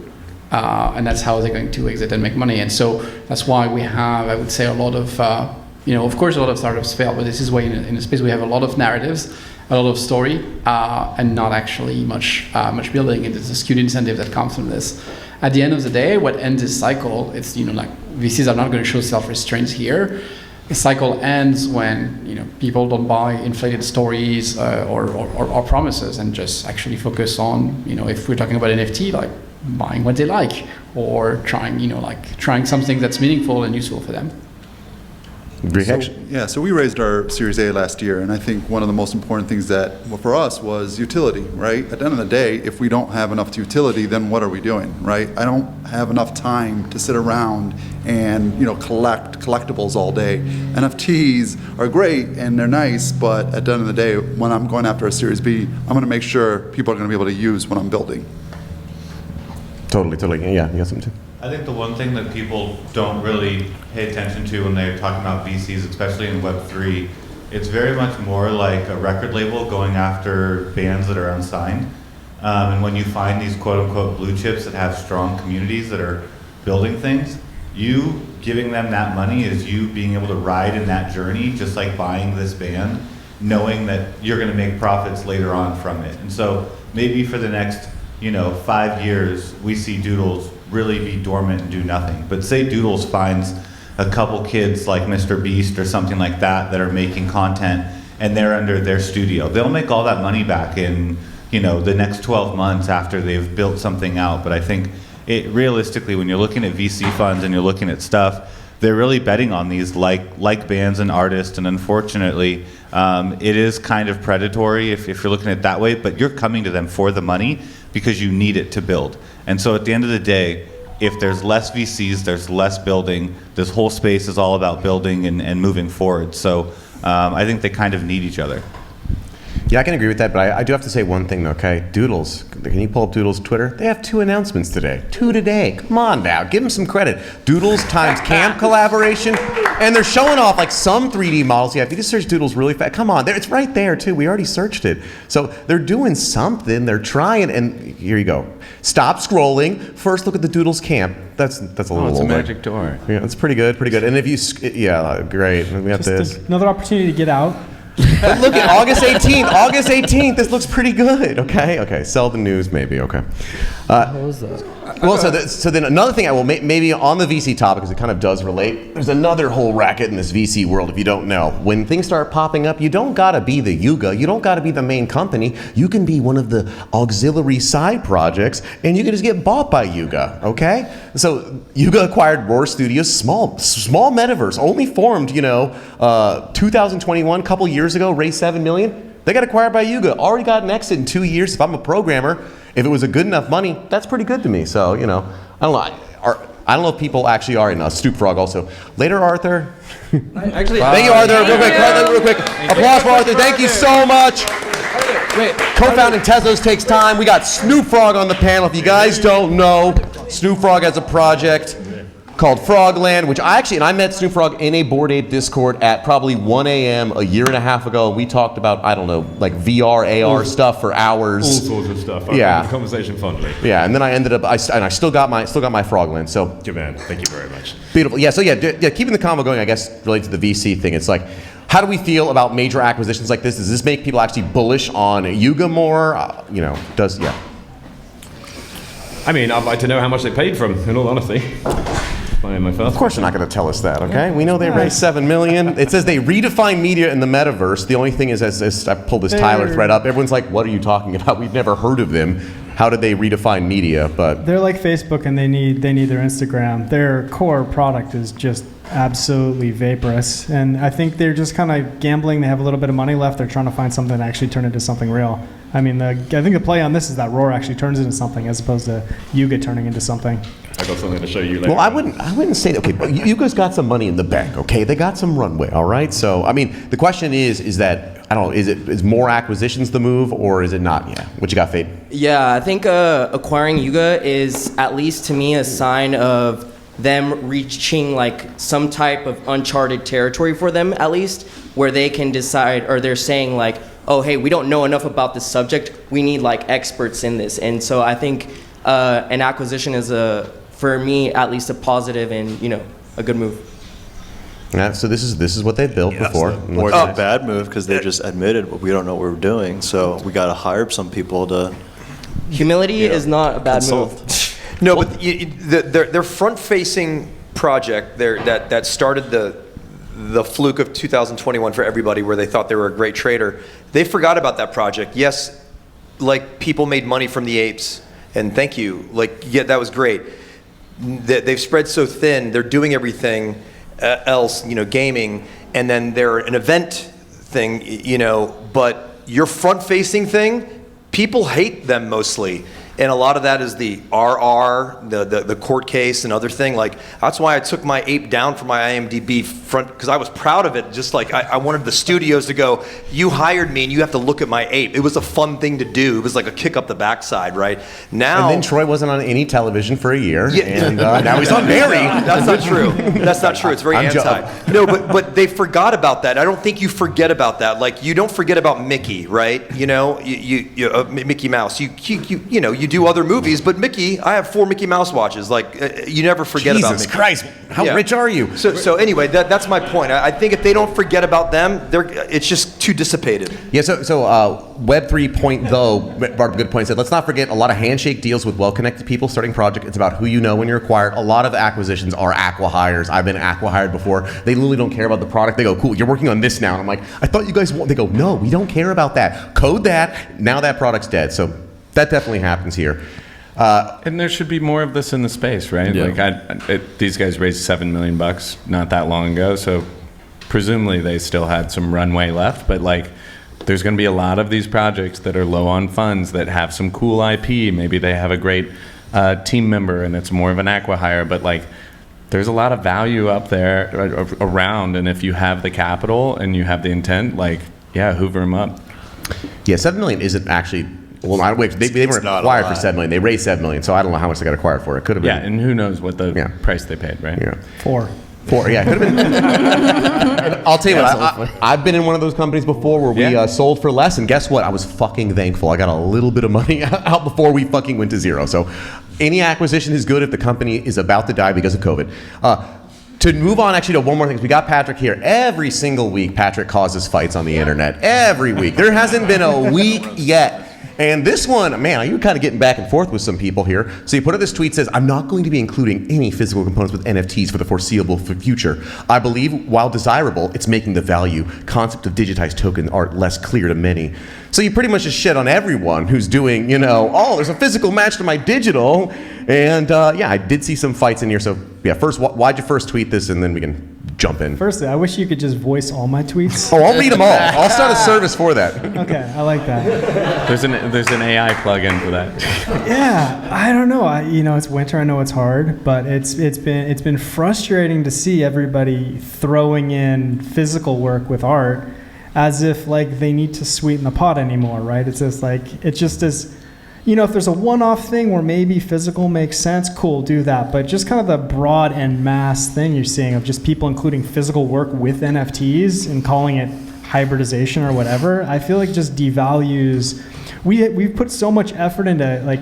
And that's how they're going to exit and make money. And so that's why we have, I would say, a lot of, of course, a lot of startups fail, but this is why in a space we have a lot of narratives, a lot of story, and not actually much building. And there's a skewed incentive that comes from this. At the end of the day, what ends this cycle, it's, like VCs are not going to show self-restraints here. The cycle ends when people don't buy inflated stories or promises and just actually focus on if we're talking about NFT, like buying what they like or trying something that's meaningful and useful for them. So we raised our Series A last year, and I think one of the most important things for us was utility, right? At the end of the day, if we don't have enough utility, then what are we doing, right? I don't have enough time to sit around and collect collectibles all day. NFTs are great and they're nice, but at the end of the day, when I'm going after a Series B, I'm going to make sure people are going to be able to use what I'm building. Totally. Yeah, you got something too? I think the one thing that people don't really pay attention to when they're talking about VCs, especially in Web3, it's very much more like a record label going after bands that are unsigned. And when you find these quote-unquote blue chips that have strong communities that are building things, you giving them that money is you being able to ride in that journey, just like buying this band, knowing that you're going to make profits later on from it. And so maybe for the next 5 years, we see Doodles really be dormant and do nothing. But say Doodles finds a couple kids like Mr. Beast or something like that are making content and they're under their studio. They'll make all that money back in, the next 12 months after they've built something out. But I think realistically, when you're looking at VC funds and you're looking at stuff, they're really betting on these like bands and artists, and unfortunately, it is kind of predatory if you're looking at it that way, but you're coming to them for the money because you need it to build. And so at the end of the day, if there's less VCs, there's less building. This whole space is all about building and moving forward. So I think they kind of need each other. Yeah, I can agree with that, but I do have to say one thing though, okay? Doodles, can you pull up Doodles' Twitter? They have 2 announcements today. 2 today. Come on now, give them some credit. Doodles times Camp collaboration, and they're showing off like some 3D models. Yeah, if you just search Doodles really fast, come on, it's right there too. We already searched it. So they're doing something, they're trying, and here you go. Stop scrolling. First look at the Doodles Camp. That's a little it's a older. magic door. Yeah, that's pretty good. And if you, yeah, great. We have this. Another opportunity to get out. But look at August 18th. This looks pretty good. Okay. Sell the news, maybe. Okay. What was that? Well, so then another thing maybe on the VC topic, because it kind of does relate. There's another whole racket in this VC world. If you don't know, when things start popping up, you don't gotta be the Yuga. You don't gotta be the main company. You can be one of the auxiliary side projects, and you can just get bought by Yuga. Okay. So Yuga acquired Roar Studios, small metaverse, only formed 2021, a couple years ago, raised $7 million. They got acquired by Yuga. Already got an exit in 2 years. If I'm a programmer, if it was a good enough money, that's pretty good to me. So, I don't know. I don't know if people actually are in Snoop Frog also. Later, Arthur. Thank you, Arthur. Real quick. Applause for Arthur. Thank you so much. Co-founding Tezos takes time. We got Snoop Frog on the panel. If you guys don't know, Snoop Frog has a project called Frogland, which I met Snoop Frog in a Bored Ape Discord at probably 1 a.m. a year and a half ago. We talked about, I don't know, like VR, AR stuff for hours. All sorts of stuff. I remember the conversation fondly. Yeah, and then I ended up, I still got my Frogland. So good man. Thank you very much. Beautiful. Yeah. So keeping the convo going, I guess, related to the VC thing. It's like, how do we feel about major acquisitions like this? Does this make people actually bullish on Yuga more? I mean, I'd like to know how much they paid from, in all honesty. Of course you're not going to tell us that, okay? We know they raised $7 million. It says they redefine media in the metaverse. The only thing is, as I pulled this Tyler thread up, everyone's like, what are you talking about? We've never heard of them. How did they redefine media? But they're like Facebook, and they need their Instagram. Their core product is just absolutely vaporous. And I think they're just kind of gambling. They have a little bit of money left. They're trying to find something to actually turn into something real. I mean, I think the play on this is that Roar actually turns into something as opposed to Yuga turning into something. I got something to show you later. Well, I wouldn't say that. Okay, but Yuga's got some money in the bank. Okay, they got some runway. All right. So I mean, the question is that I don't know. Is more acquisitions the move, or is it not? Yeah. What you got, Fade? Yeah, I think acquiring Yuga is, at least to me, a sign of them reaching like some type of uncharted territory for them, at least, where they can decide, or they're saying like, oh, hey, we don't know enough about this subject. We need like experts in this. And so I think an acquisition is for me, at least a positive and, a good move. Yeah, so this is what they've built before. Or it's a bad move because they just admitted we don't know what we're doing. So we got to hire some people to. Humility is not a bad move. No, but their front-facing project that started the fluke of 2021 for everybody, where they thought they were a great trader, they forgot about that project. Yes, like people made money from the apes, and thank you. Like, yeah, that was great. They've spread so thin. They're doing everything else, gaming, and then they're an event thing, But your front-facing thing, people hate them mostly. And a lot of that is the RR, the court case and other thing. Like, that's why I took my ape down from my IMDb front, because I was proud of it. Just like I wanted the studios to go, you hired me and you have to look at my ape. It was a fun thing to do. It was like a kick up the backside, right? Now, and then Troy wasn't on any television for a year, yeah. And now he's on Barry. That's not true. That's not true. It's very anti. No, but they forgot about that. I don't think you forget about that. Like, you don't forget about Mickey, right? Mickey Mouse. You do other movies, but Mickey, I have 4 Mickey Mouse watches. Like, you never forget about Mickey. Jesus Christ, how rich are you? So anyway, that's my point. I think if they don't forget about them, it's just too dissipated. Yeah, so Web 3.0, brought up a good point, said, let's not forget a lot of handshake deals with well-connected people starting project. It's about who you know when you're acquired. A lot of acquisitions are acqui-hires. I've been acqui-hired before. They literally don't care about the product. They go, cool, you're working on this now. And I'm like, I thought you guys want, they go, no, we don't care about that. Code that, now that product's dead. So that definitely happens here. And there should be more of this in the space, right? Yeah. Like these guys raised $7 million not that long ago, so presumably they still had some runway left. But like, there's going to be a lot of these projects that are low on funds that have some cool IP. Maybe they have a great team member, and it's more of an acqui-hire. But like, there's a lot of value up there around, and if you have the capital and you have the intent, like, yeah, hoover them up. Yeah, $7 million isn't actually. Well, they weren't acquired for $7 million. They raised $7 million, so I don't know how much they got acquired for. It could have been. Yeah, and who knows what the price they paid, right? Yeah, 4. Yeah, it could have been. I'll tell you what, I've been in one of those companies before where we sold for less, and guess what? I was fucking thankful. I got a little bit of money out before we fucking went to zero. So any acquisition is good if the company is about to die because of COVID. To move on, actually, to one more thing. We got Patrick here. Every single week, Patrick causes fights on the internet. Every week. There hasn't been a week yet. And this one, man, you're kind of getting back and forth with some people here. So you put out this tweet, says, I'm not going to be including any physical components with NFTs for the foreseeable future. I believe, while desirable, it's making the value concept of digitized token art less clear to many. So you pretty much just shit on everyone who's doing, there's a physical match to my digital. And I did see some fights in here. So yeah, first, why'd you first tweet this, and then we can jump in. Firstly, I wish you could just voice all my tweets. Oh, I'll read them all. I'll start a service for that. Okay, I like that. There's an AI plugin for that. Yeah, I don't know. It's winter. I know it's hard, but it's been frustrating to see everybody throwing in physical work with art as if like they need to sweeten the pot anymore, right? It's just like it just is. If there's a one-off thing where maybe physical makes sense, cool, do that. But just kind of the broad and mass thing you're seeing of just people including physical work with NFTs and calling it hybridization or whatever, I feel like just devalues. We've put so much effort into like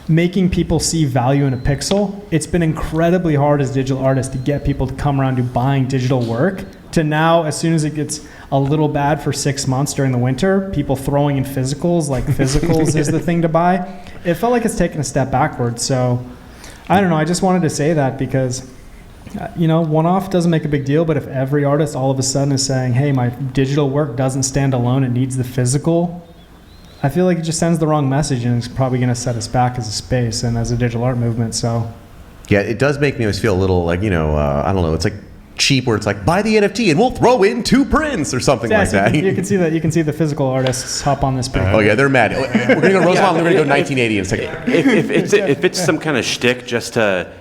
making people see value in a pixel. It's been incredibly hard as digital artists to get people to come around to buying digital work, to now, as soon as it gets a little bad for 6 months during the winter, people throwing in physicals, like physicals is the thing to buy. It felt like it's taken a step backwards. So I don't know. I just wanted to say that because, one-off doesn't make a big deal, but if every artist all of a sudden is saying, hey, my digital work doesn't stand alone, it needs the physical, I feel like it just sends the wrong message, and it's probably going to set us back as a space and as a digital art movement. So yeah, it does make me always feel a little like, I don't know, it's like cheap where it's like, buy the NFT and we'll throw in 2 prints or something like that. You can see that. You can see the physical artists hop on this page. Oh yeah, they're mad. We're going to go Rosemont, we're going to go 1980 in a second. If it's some kind of shtick just to,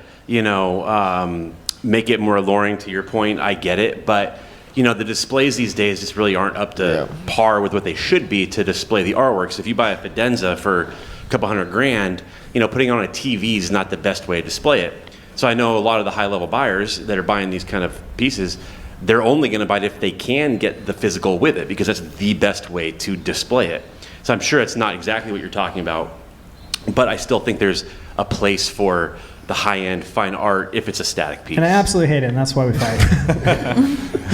make it more alluring, to your point, I get it. But, the displays these days just really aren't up to par with what they should be to display the artwork. So if you buy a Fidenza for a couple $100,000, putting it on a TV is not the best way to display it. So I know a lot of the high-level buyers that are buying these kind of pieces, they're only going to buy it if they can get the physical with it, because that's the best way to display it. So I'm sure it's not exactly what you're talking about, but I still think there's a place for the high-end fine art if it's a static piece. And I absolutely hate it, and that's why we fight.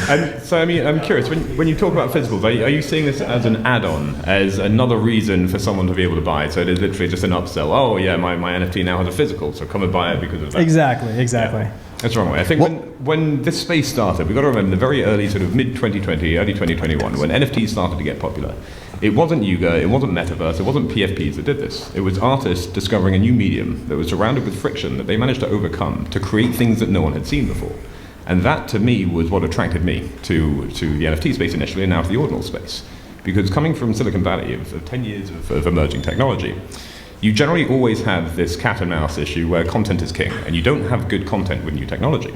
And so, I mean, I'm curious, when you talk about physicals, are you seeing this as an add-on, as another reason for someone to be able to buy it? So it is literally just an upsell. Oh, yeah, my NFT now has a physical, so come and buy it because of that. Exactly. Yeah. That's the wrong way. I think when this space started, we've got to remember the very early sort of mid-2020, early 2021, when NFTs started to get popular. It wasn't Yuga, it wasn't Metaverse, it wasn't PFPs that did this. It was artists discovering a new medium that was surrounded with friction that they managed to overcome to create things that no one had seen before. And that, to me, was what attracted me to the NFT space initially, and now to the ordinal space. Because coming from Silicon Valley of 10 years of emerging technology, you generally always have this cat and mouse issue where content is king, and you don't have good content with new technology.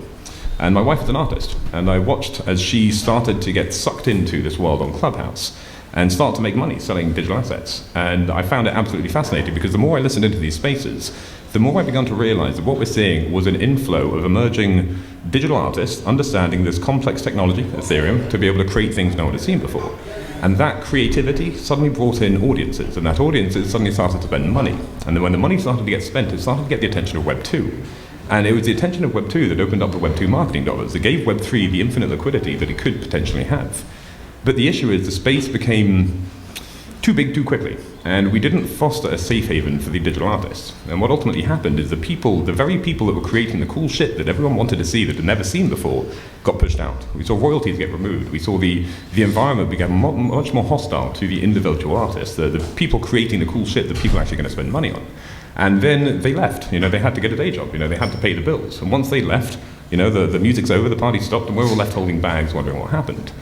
And my wife is an artist, and I watched as she started to get sucked into this world on Clubhouse and start to make money selling digital assets. And I found it absolutely fascinating, because the more I listened into these spaces, the more I began to realize that what we're seeing was an inflow of emerging digital artists understanding this complex technology, Ethereum, to be able to create things no one had seen before. And that creativity suddenly brought in audiences, and that audiences suddenly started to spend money. And then when the money started to get spent, it started to get the attention of Web 2. And it was the attention of Web 2 that opened up the Web 2 marketing dollars, that gave Web 3 the infinite liquidity that it could potentially have. But the issue is the space became too big too quickly, and we didn't foster a safe haven for the digital artists. And what ultimately happened is the very people that were creating the cool shit that everyone wanted to see, that had never seen before, got pushed out. We saw royalties get removed. We saw the environment become much more hostile to the individual artists, the people creating the cool shit that people are actually going to spend money on. And then they left. They had to get a day job. They had to pay the bills. And once they left, the music's over, the party stopped, and we're all left holding bags wondering what happened.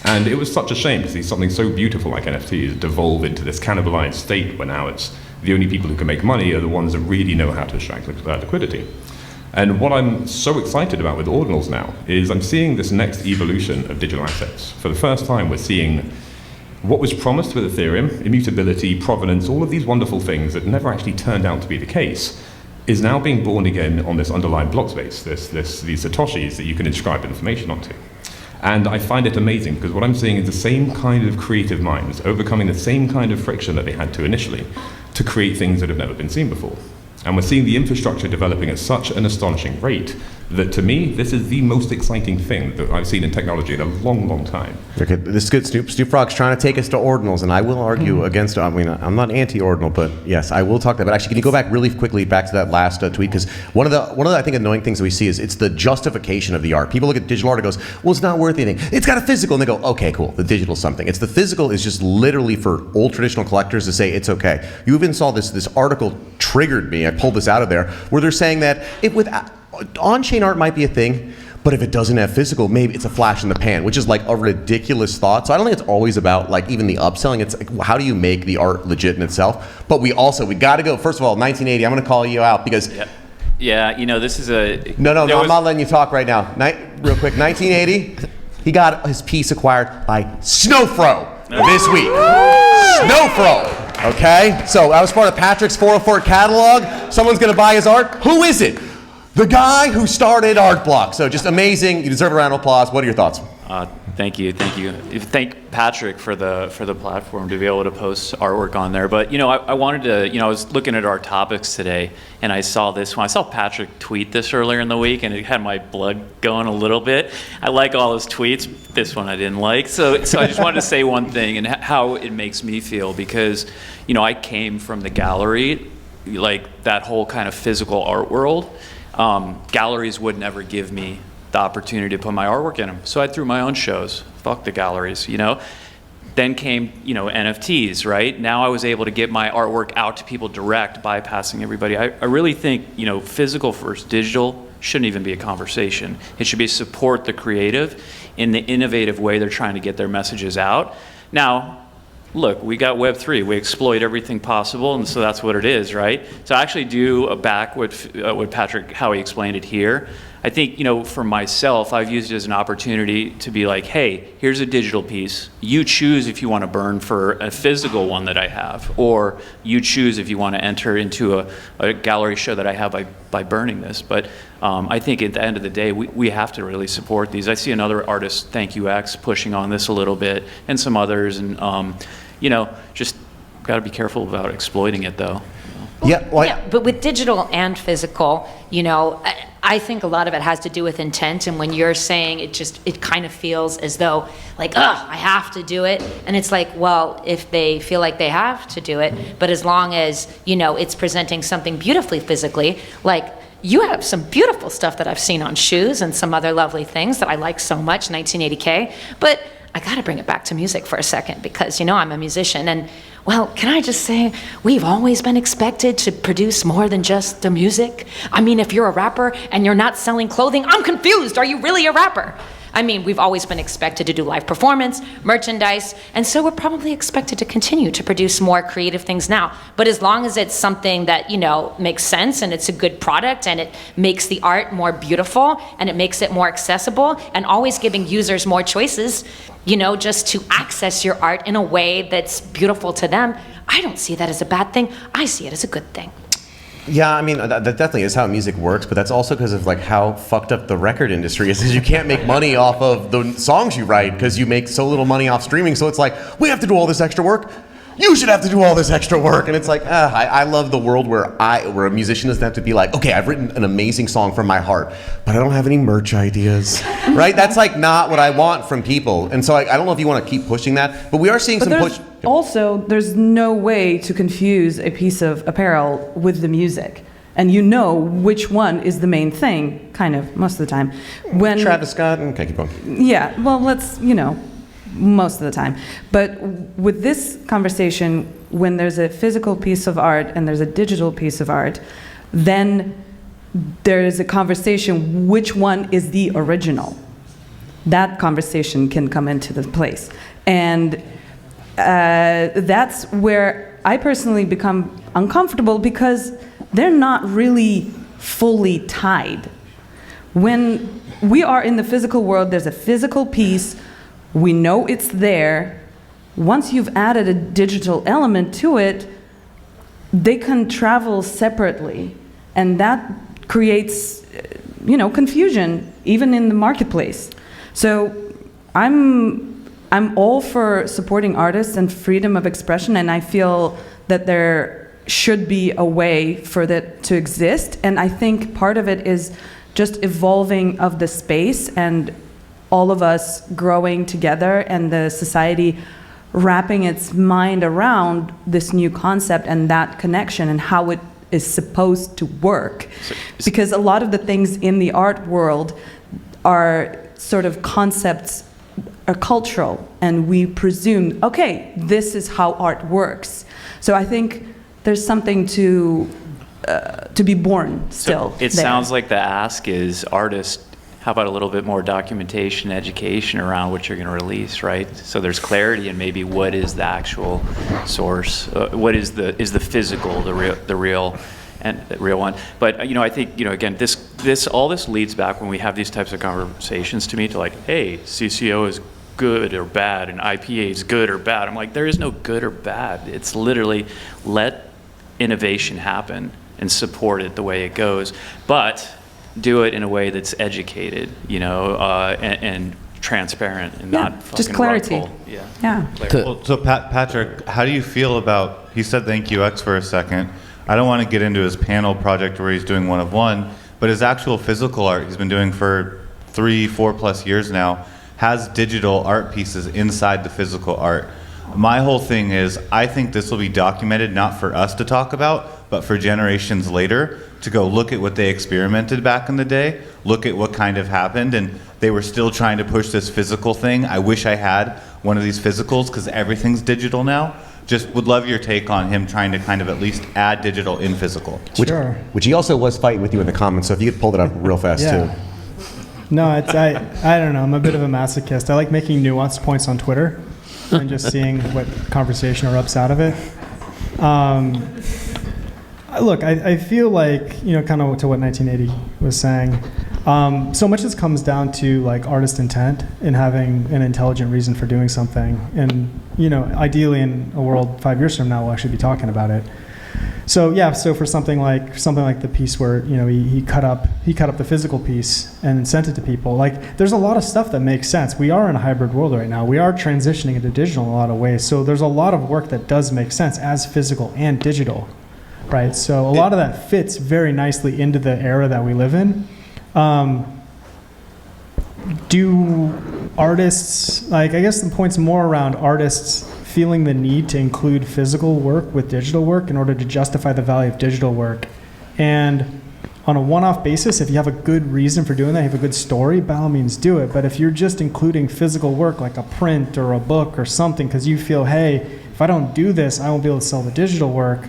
And it was such a shame to see something so beautiful like NFTs devolve into this cannibalized state where now it's the only people who can make money are the ones that really know how to extract liquidity. And what I'm so excited about with ordinals now is I'm seeing this next evolution of digital assets. For the first time, we're seeing what was promised with Ethereum, immutability, provenance, all of these wonderful things that never actually turned out to be the case, is now being born again on this underlying block space, these satoshis that you can inscribe information onto. And I find it amazing, because what I'm seeing is the same kind of creative minds overcoming the same kind of friction that they had to initially to create things that have never been seen before. And we're seeing the infrastructure developing at such an astonishing rate that, to me, this is the most exciting thing that I've seen in technology in a long, long time. Okay, this is good. Snoop Frog's trying to take us to ordinals, and I will argue against. I mean, I'm not anti-ordinal, but yes, I will talk that. But actually, can you go back really quickly back to that last tweet? Because one of the I think annoying things that we see is it's the justification of the art. People look at digital art and goes, well, it's not worth anything. It's got a physical, and they go, okay, cool. The digital's something. It's the physical is just literally for old traditional collectors to say it's okay. You even saw this article triggered me. I pulled this out of there where they're saying that on-chain art might be a thing, but if it doesn't have physical, maybe it's a flash in the pan, which is like a ridiculous thought. So I don't think it's always about like even the upselling. It's like, how do you make the art legit in itself? But we got to go. First of all, 1980. I'm going to call you out because. Yeah, this is a. No, I'm not letting you talk right now. Real quick, 1980. He got his piece acquired by Snoop Frog this week. Snoop Frog. Okay, so I was part of Patrick's 404 catalog. Someone's going to buy his art. Who is it? The guy who started Art Block. So just amazing. You deserve a round of applause. What are your thoughts? Thank you. Thank Patrick for the platform to be able to post artwork on there. But I wanted to. I was looking at our topics today, and I saw this one. I saw Patrick tweet this earlier in the week, and it had my blood going a little bit. I like all his tweets. This one I didn't like. So I just wanted to say one thing and how it makes me feel, because I came from the gallery, like that whole kind of physical art world. Galleries would never give me the opportunity to put my artwork in them. So I threw my own shows. Fuck the galleries, Then came, NFTs, right? Now I was able to get my artwork out to people direct, bypassing everybody. I really think, physical versus digital shouldn't even be a conversation. It should be support the creative in the innovative way they're trying to get their messages out. Now, look, we got Web3. We exploit everything possible, and so that's what it is, right? So I actually do back what Patrick, how he explained it here. I think, for myself, I've used it as an opportunity to be like, hey, here's a digital piece. You choose if you want to burn for a physical one that I have, or you choose if you want to enter into a gallery show that I have by burning this. But I think at the end of the day, we have to really support these. I see another artist, Thank You X, pushing on this a little bit, and some others, and just got to be careful about exploiting it, though. But with digital and physical, I think a lot of it has to do with intent. And when you're saying it kind of feels as though like, I have to do it. And it's like, well, if they feel like they have to do it, but as long as, it's presenting something beautifully physically, like you have some beautiful stuff that I've seen on shoes and some other lovely things that I like so much, 1980K. But I got to bring it back to music for a second because, I'm a musician. And, well, can I just say, we've always been expected to produce more than just the music. I mean, if you're a rapper and you're not selling clothing, I'm confused. Are you really a rapper? I mean, we've always been expected to do live performance, merchandise, and so we're probably expected to continue to produce more creative things now. But as long as it's something that, makes sense and it's a good product and it makes the art more beautiful and it makes it more accessible and always giving users more choices, just to access your art in a way that's beautiful to them, I don't see that as a bad thing. I see it as a good thing. Yeah, I mean, that definitely is how music works, but that's also because of like how fucked up the record industry is you can't make money off of the songs you write because you make so little money off streaming. So it's like, we have to do all this extra work. You should have to do all this extra work. And it's like, I love the world where a musician doesn't have to be like, okay, I've written an amazing song from my heart, but I don't have any merch ideas, right? That's like not what I want from people. And so I don't know if you want to keep pushing that, but we are seeing some push. Also, there's no way to confuse a piece of apparel with the music. And which one is the main thing, kind of, most of the time. When Travis Scott, okay, keep going. Yeah, well, let's, most of the time. But with this conversation, when there's a physical piece of art and there's a digital piece of art, then there is a conversation, which one is the original? That conversation can come into the place. And that's where I personally become uncomfortable because they're not really fully tied. When we are in the physical world, there's a physical piece, we know it's there. Once you've added a digital element to it, they can travel separately. And that creates, confusion, even in the marketplace. So I'm all for supporting artists and freedom of expression, and I feel that there should be a way for that to exist. And I think part of it is just evolving of the space and all of us growing together and the society wrapping its mind around this new concept and that connection and how it is supposed to work. Because a lot of the things in the art world are sort of concepts, are cultural, and we presume, okay, this is how art works. So I think there's something to be born still. So it sounds like the ask is artists, how about a little bit more documentation, education around what you're going to release, right? So there's clarity in maybe what is the actual source, what is the physical, the real one. But I think again, all this leads back when we have these types of conversations to me to like, hey, CCO is good or bad, and IPA is good or bad. I'm like, there is no good or bad. It's literally let innovation happen and support it the way it goes, but do it in a way that's educated, and transparent and not fucking just clarity. rugful. Yeah. Well, so Patrick, how do you feel about? He said thank you X for a second. I don't want to get into his panel project where he's doing one of one, but his actual physical art he's been doing for 3-4+ years now has digital art pieces inside the physical art. My whole thing is, I think this will be documented not for us to talk about, but for generations later to go look at what they experimented back in the day, look at what kind of happened, and they were still trying to push this physical thing. I wish I had one of these physicals because everything's digital now. Just would love your take on him trying to kind of at least add digital in physical. Which he also was fighting with you in the comments, so if you could pull that up real fast too. No, I don't know. I'm a bit of a masochist. I like making nuanced points on Twitter and just seeing what conversation erupts out of it. Look, I feel like, kind of to what 1980 was saying, So much of this comes down to like artist intent and having an intelligent reason for doing something. And, you know, ideally in a world 5 years from now, we'll actually be talking about it. So yeah, so for something like the piece where, you know, he cut up the physical piece and sent it to people. Like, there's a lot of stuff that makes sense. We are in a hybrid world right now. We are transitioning into digital in a lot of ways. So there's a lot of work that does make sense as physical and digital, right? So a lot of that fits very nicely into the era that we live in. Do artists, like, I guess the point's more around artists feeling the need to include physical work with digital work in order to justify the value of digital work. And on a one-off basis, if you have a good reason for doing that, you have a good story, by all means do it. But if you're just including physical work like a print or a book or something because you feel, hey, if I don't do this, I won't be able to sell the digital work,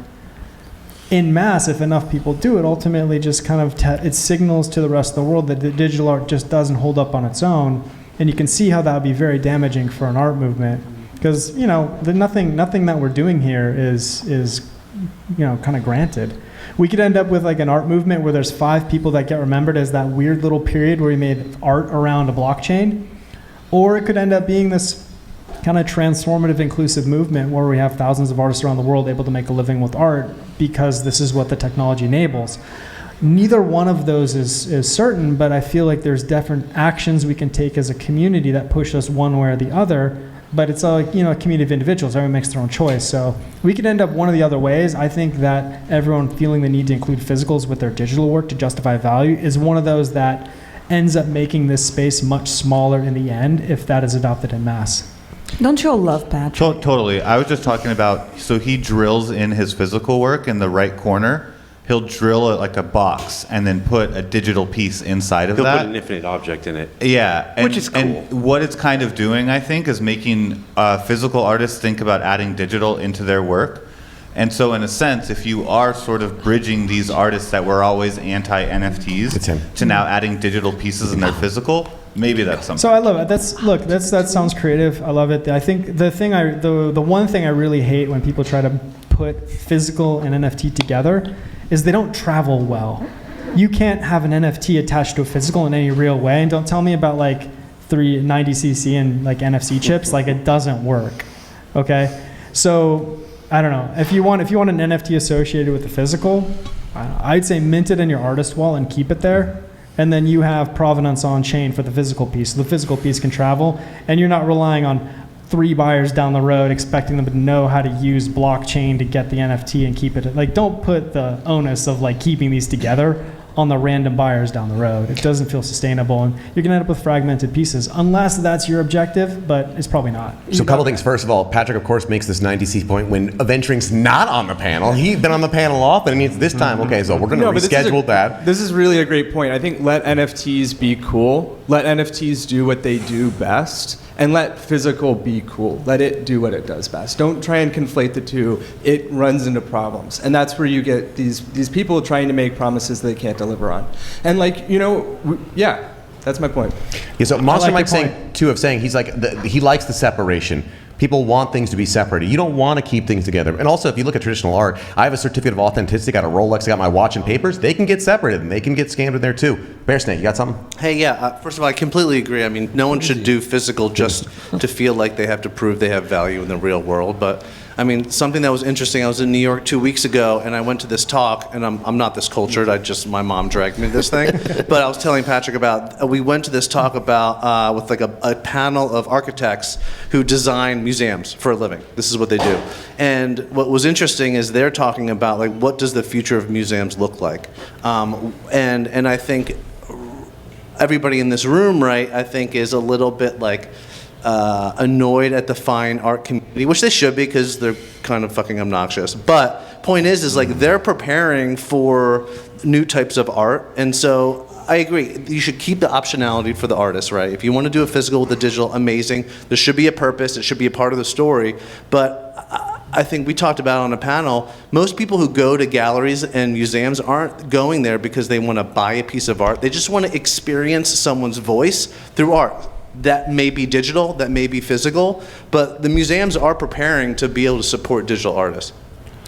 in mass, if enough people do it, ultimately just kind of it signals to the rest of the world that the digital art just doesn't hold up on its own. And you can see how that would be very damaging for an art movement. Because, you know, nothing that we're doing here is you know, kind of granted. We could end up with like an art movement where there's 5 people that get remembered as that weird little period where we made art around a blockchain. Or it could end up being this kind of transformative, inclusive movement where we have thousands of artists around the world able to make a living with art because this is what the technology enables. Neither one of those is certain, but I feel like there's different actions we can take as a community that push us one way or the other. But it's a, you know, a community of individuals. Everyone makes their own choice. So we could end up one of the other ways. I think that everyone feeling the need to include physicals with their digital work to justify value is one of those that ends up making this space much smaller in the end if that is adopted en masse. Don't you all love Patrick? Totally. I was just talking about, so he drills in his physical work in the right corner. He'll drill like a box and then put a digital piece inside of that. He'll put an infinite object in it. Yeah. Which is cool. And what it's kind of doing, I think, is making physical artists think about adding digital into their work. And so in a sense, if you are sort of bridging these artists that were always anti-NFTs to now adding digital pieces in their physical, maybe that's something. So I love it. That sounds creative. I love it. I think the one thing I really hate when people try to put physical and NFT together is they don't travel well. You can't have an NFT attached to a physical in any real way. And don't tell me about like 390cc and like NFC chips. Like, it doesn't work. Okay? So I don't know. If you want an NFT associated with the physical, I'd say mint it in your artist wall and keep it there. And then you have provenance on chain for the physical piece. So the physical piece can travel, and you're not relying on 3 buyers down the road expecting them to know how to use blockchain to get the NFT and keep it. Like, don't put the onus of like keeping these together on the random buyers down the road. It doesn't feel sustainable, and you're gonna end up with fragmented pieces, unless that's your objective, but it's probably not. So a couple things. First of all, Patrick, of course, makes this 90C point when Aventuring's not on the panel. He's been on the panel often, and it's this time, okay, so we're gonna reschedule that. This is really a great point. I think let NFTs be cool. Let NFTs do what they do best. And let physical be cool. Let it do what it does best. Don't try and conflate the two. It runs into problems. And that's where you get these people trying to make promises they can't deliver on. And like, you know, yeah, that's my point. Yeah, so Monster Mike's saying he's like, he likes the separation. People want things to be separated. You don't want to keep things together. And also, if you look at traditional art, I have a certificate of authenticity, got a Rolex, I got my watch and papers. They can get separated, and they can get scammed in there too. Bear Snake, you got something? Hey, yeah. First of all, I completely agree. I mean, no one should do physical just to feel like they have to prove they have value in the real world. But I mean, something that was interesting. I was in New York 2 weeks ago, and I went to this talk. And I'm not this cultured. My mom dragged me to this thing. But I was telling Patrick about. We went to this talk about with like a panel of architects who design museums for a living. This is what they do. And what was interesting is they're talking about like what does the future of museums look like, and I think everybody in this room, right, I think is a little bit like annoyed at the fine art community, which they should be because they're kind of fucking obnoxious. But point is like they're preparing for new types of art, and so I agree. You should keep the optionality for the artist, right? If you want to do a physical with the digital, amazing. There should be a purpose. It should be a part of the story. But I think we talked about on a panel, most people who go to galleries and museums aren't going there because they want to buy a piece of art. They just want to experience someone's voice through art. That may be digital, that may be physical, but the museums are preparing to be able to support digital artists.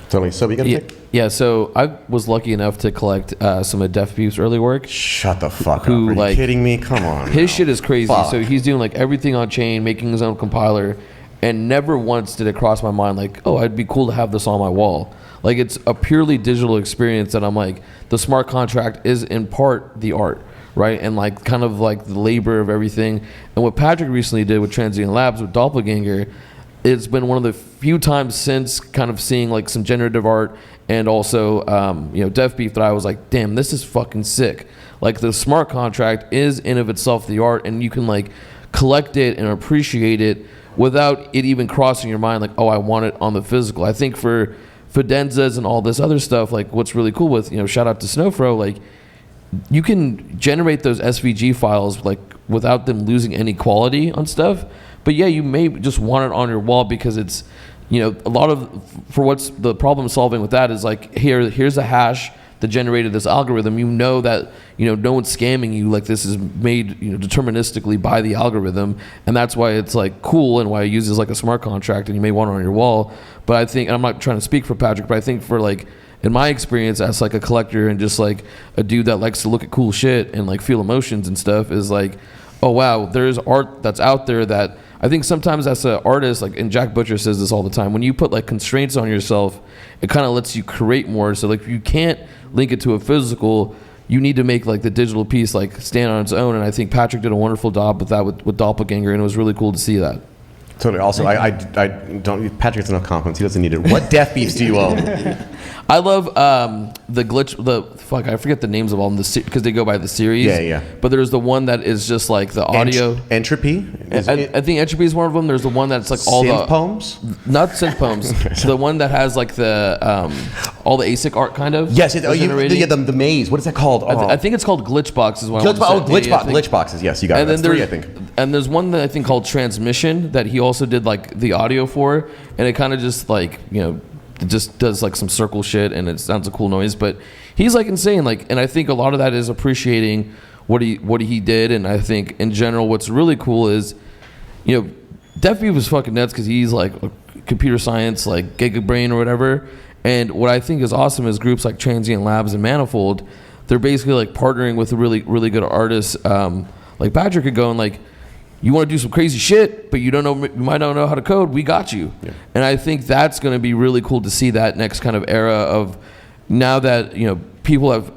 Totally. So we got yeah. So I was lucky enough to collect some of Def Beef's early work. Shut the fuck up. Are you kidding me? Come on. His shit is crazy. Fuck. So he's doing like everything on chain, making his own compiler, and never once did it cross my mind like, oh, it'd be cool to have this on my wall. Like it's a purely digital experience that I'm like, the smart contract is in part the art, right? And like kind of like the labor of everything. And what Patrick recently did with Transient Labs with Doppelganger, it's been one of the few times since kind of seeing like some generative art and also Def Beef that I was like, damn, this is fucking sick. Like the smart contract is in of itself the art, and you can like collect it and appreciate it without it even crossing your mind like, oh, I want it on the physical. I think for Fidenzas and all this other stuff, like what's really cool with, shout out to Snoop Frog, like you can generate those SVG files like without them losing any quality on stuff. But yeah, you may just want it on your wall because it's, a lot of, for what's the problem solving with that is like, here's a hash that generated this algorithm. You know that, no one's scamming you. Like this is made, deterministically by the algorithm. And that's why it's like cool and why it uses like a smart contract and you may want it on your wall. But I think, and I'm not trying to speak for Patrick, but I think for like, in my experience as like a collector and just like a dude that likes to look at cool shit and like feel emotions and stuff is like, oh wow, there's art that's out there that I think sometimes as an artist, like, and Jack Butcher says this all the time, when you put like constraints on yourself, it kind of lets you create more. So like if you can't link it to a physical, you need to make like the digital piece like stand on its own. And I think Patrick did a wonderful job with that with Doppelganger, and it was really cool to see that. Totally. Also, I don't. Patrick gets enough compliments. He doesn't need it. What Def Beefs do you own? I love the glitch. I forget the names of all them because they go by the series. Yeah. But there's the one that is just like the audio. Entropy. I think Entropy is one of them. There's the one that's like all synth poems. Not synth poems. The one that has like the all the ASIC art kind of. Yes. The maze. What is that called? I think it's called Glitchbox. Is what Glitchboxes. Yes, you got it. That's three, I think. And there's one that I think called Transmission that he also did like the audio for, and it kind of just like it just does like some circle shit, and it sounds a cool noise. But he's like insane, like, and I think a lot of that is appreciating what he did. And I think in general, what's really cool is, Def Beef was fucking nuts because he's like a computer science, like Giga Brain or whatever. And what I think is awesome is groups like Transient Labs and Manifold, they're basically like partnering with a really, really good artists. Like Patrick could go and like, you want to do some crazy shit, but you might not know how to code, we got you. Yeah. And I think that's going to be really cool to see that next kind of era of now that, people have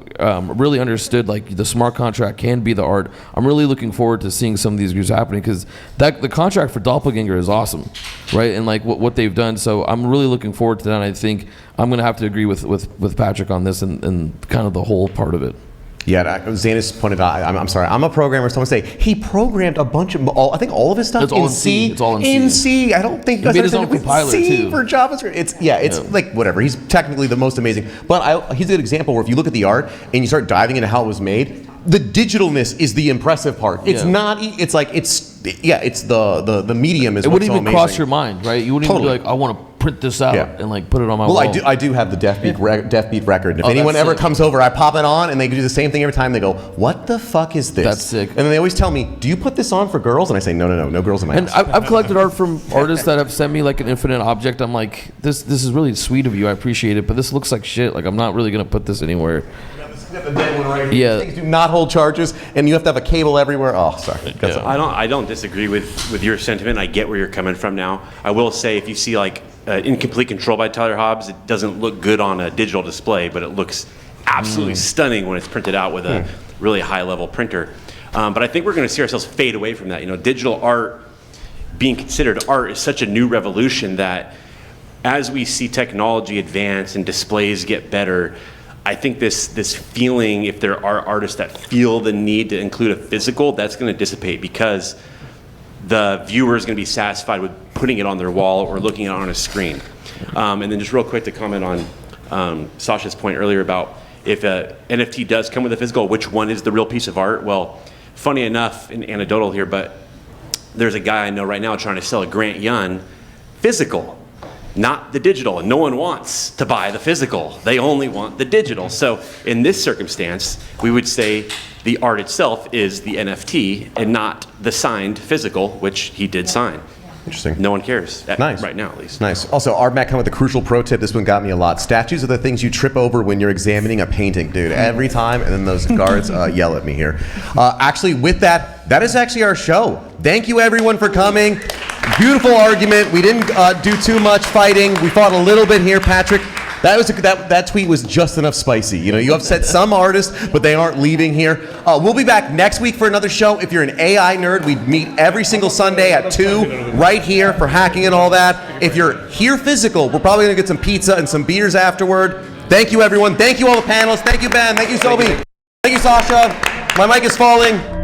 really understood like the smart contract can be the art. I'm really looking forward to seeing some of these groups happening because the contract for Doppelganger is awesome, right? And like what they've done. So I'm really looking forward to that. And I think I'm going to have to agree with Patrick on this and kind of the whole part of it. Yeah, Zanis pointed out, I'm sorry, I'm a programmer. Someone say, he programmed a bunch of, I think all of his stuff in C. It's all in C. I don't think he made his own compiler C too. For JavaScript. It's like whatever. He's technically the most amazing. But he's a good example where if you look at the art and you start diving into how it was made, the digitalness is the impressive part. It's not, it's like, it's the medium is what's so amazing. It wouldn't even cross your mind, right? You wouldn't even be like, I want to print this out and like put it on my wall. I do have the Def Beat record. And if anyone ever comes over, I pop it on and they do the same thing every time. They go, what the fuck is this? That's sick. And then they always tell me, do you put this on for girls? And I say, no girls in my house. And I've collected art from artists that have sent me like an infinite object. I'm like, this is really sweet of you. I appreciate it, but this looks like shit. Like I'm not really gonna put this anywhere. The dead one right here. Yeah. Things do not hold charges, and you have to have a cable everywhere. Oh, sorry. I don't disagree with your sentiment. I get where you're coming from now. I will say, if you see like Incomplete Control by Tyler Hobbs, it doesn't look good on a digital display, but it looks absolutely stunning when it's printed out with a really high-level printer. But I think we're going to see ourselves fade away from that. Digital art being considered art is such a new revolution that as we see technology advance and displays get better, I think this feeling, if there are artists that feel the need to include a physical, that's going to dissipate because the viewer is going to be satisfied with putting it on their wall or looking at it on a screen. And then just real quick to comment on Sasha's point earlier about if a NFT does come with a physical, which one is the real piece of art? Well, funny enough, and anecdotal here, but there's a guy I know right now trying to sell a Grant Yun physical, not the digital, and no one wants to buy the physical. They only want the digital. So in this circumstance, we would say the art itself is the NFT and not the signed physical, which he did sign. Interesting. No one cares. Nice. Right now, at least. Nice. Also, Matt come with a crucial pro tip. This one got me a lot. Statues are the things you trip over when you're examining a painting, dude. Every time. And then those guards yell at me here. Actually, with that is actually our show. Thank you, everyone, for coming. Beautiful argument. We didn't do too much fighting. We fought a little bit here, Patrick. That tweet was just enough spicy. You know, you upset some artists, but they aren't leaving here. We'll be back next week for another show. If you're an AI nerd, we meet every single Sunday at 2 right here for hacking and all that. If you're here physical, we're probably going to get some pizza and some beers afterward. Thank you, everyone. Thank you, all the panelists. Thank you, Ben. Thank you, Soby. Thank you, Sasha. My mic is falling.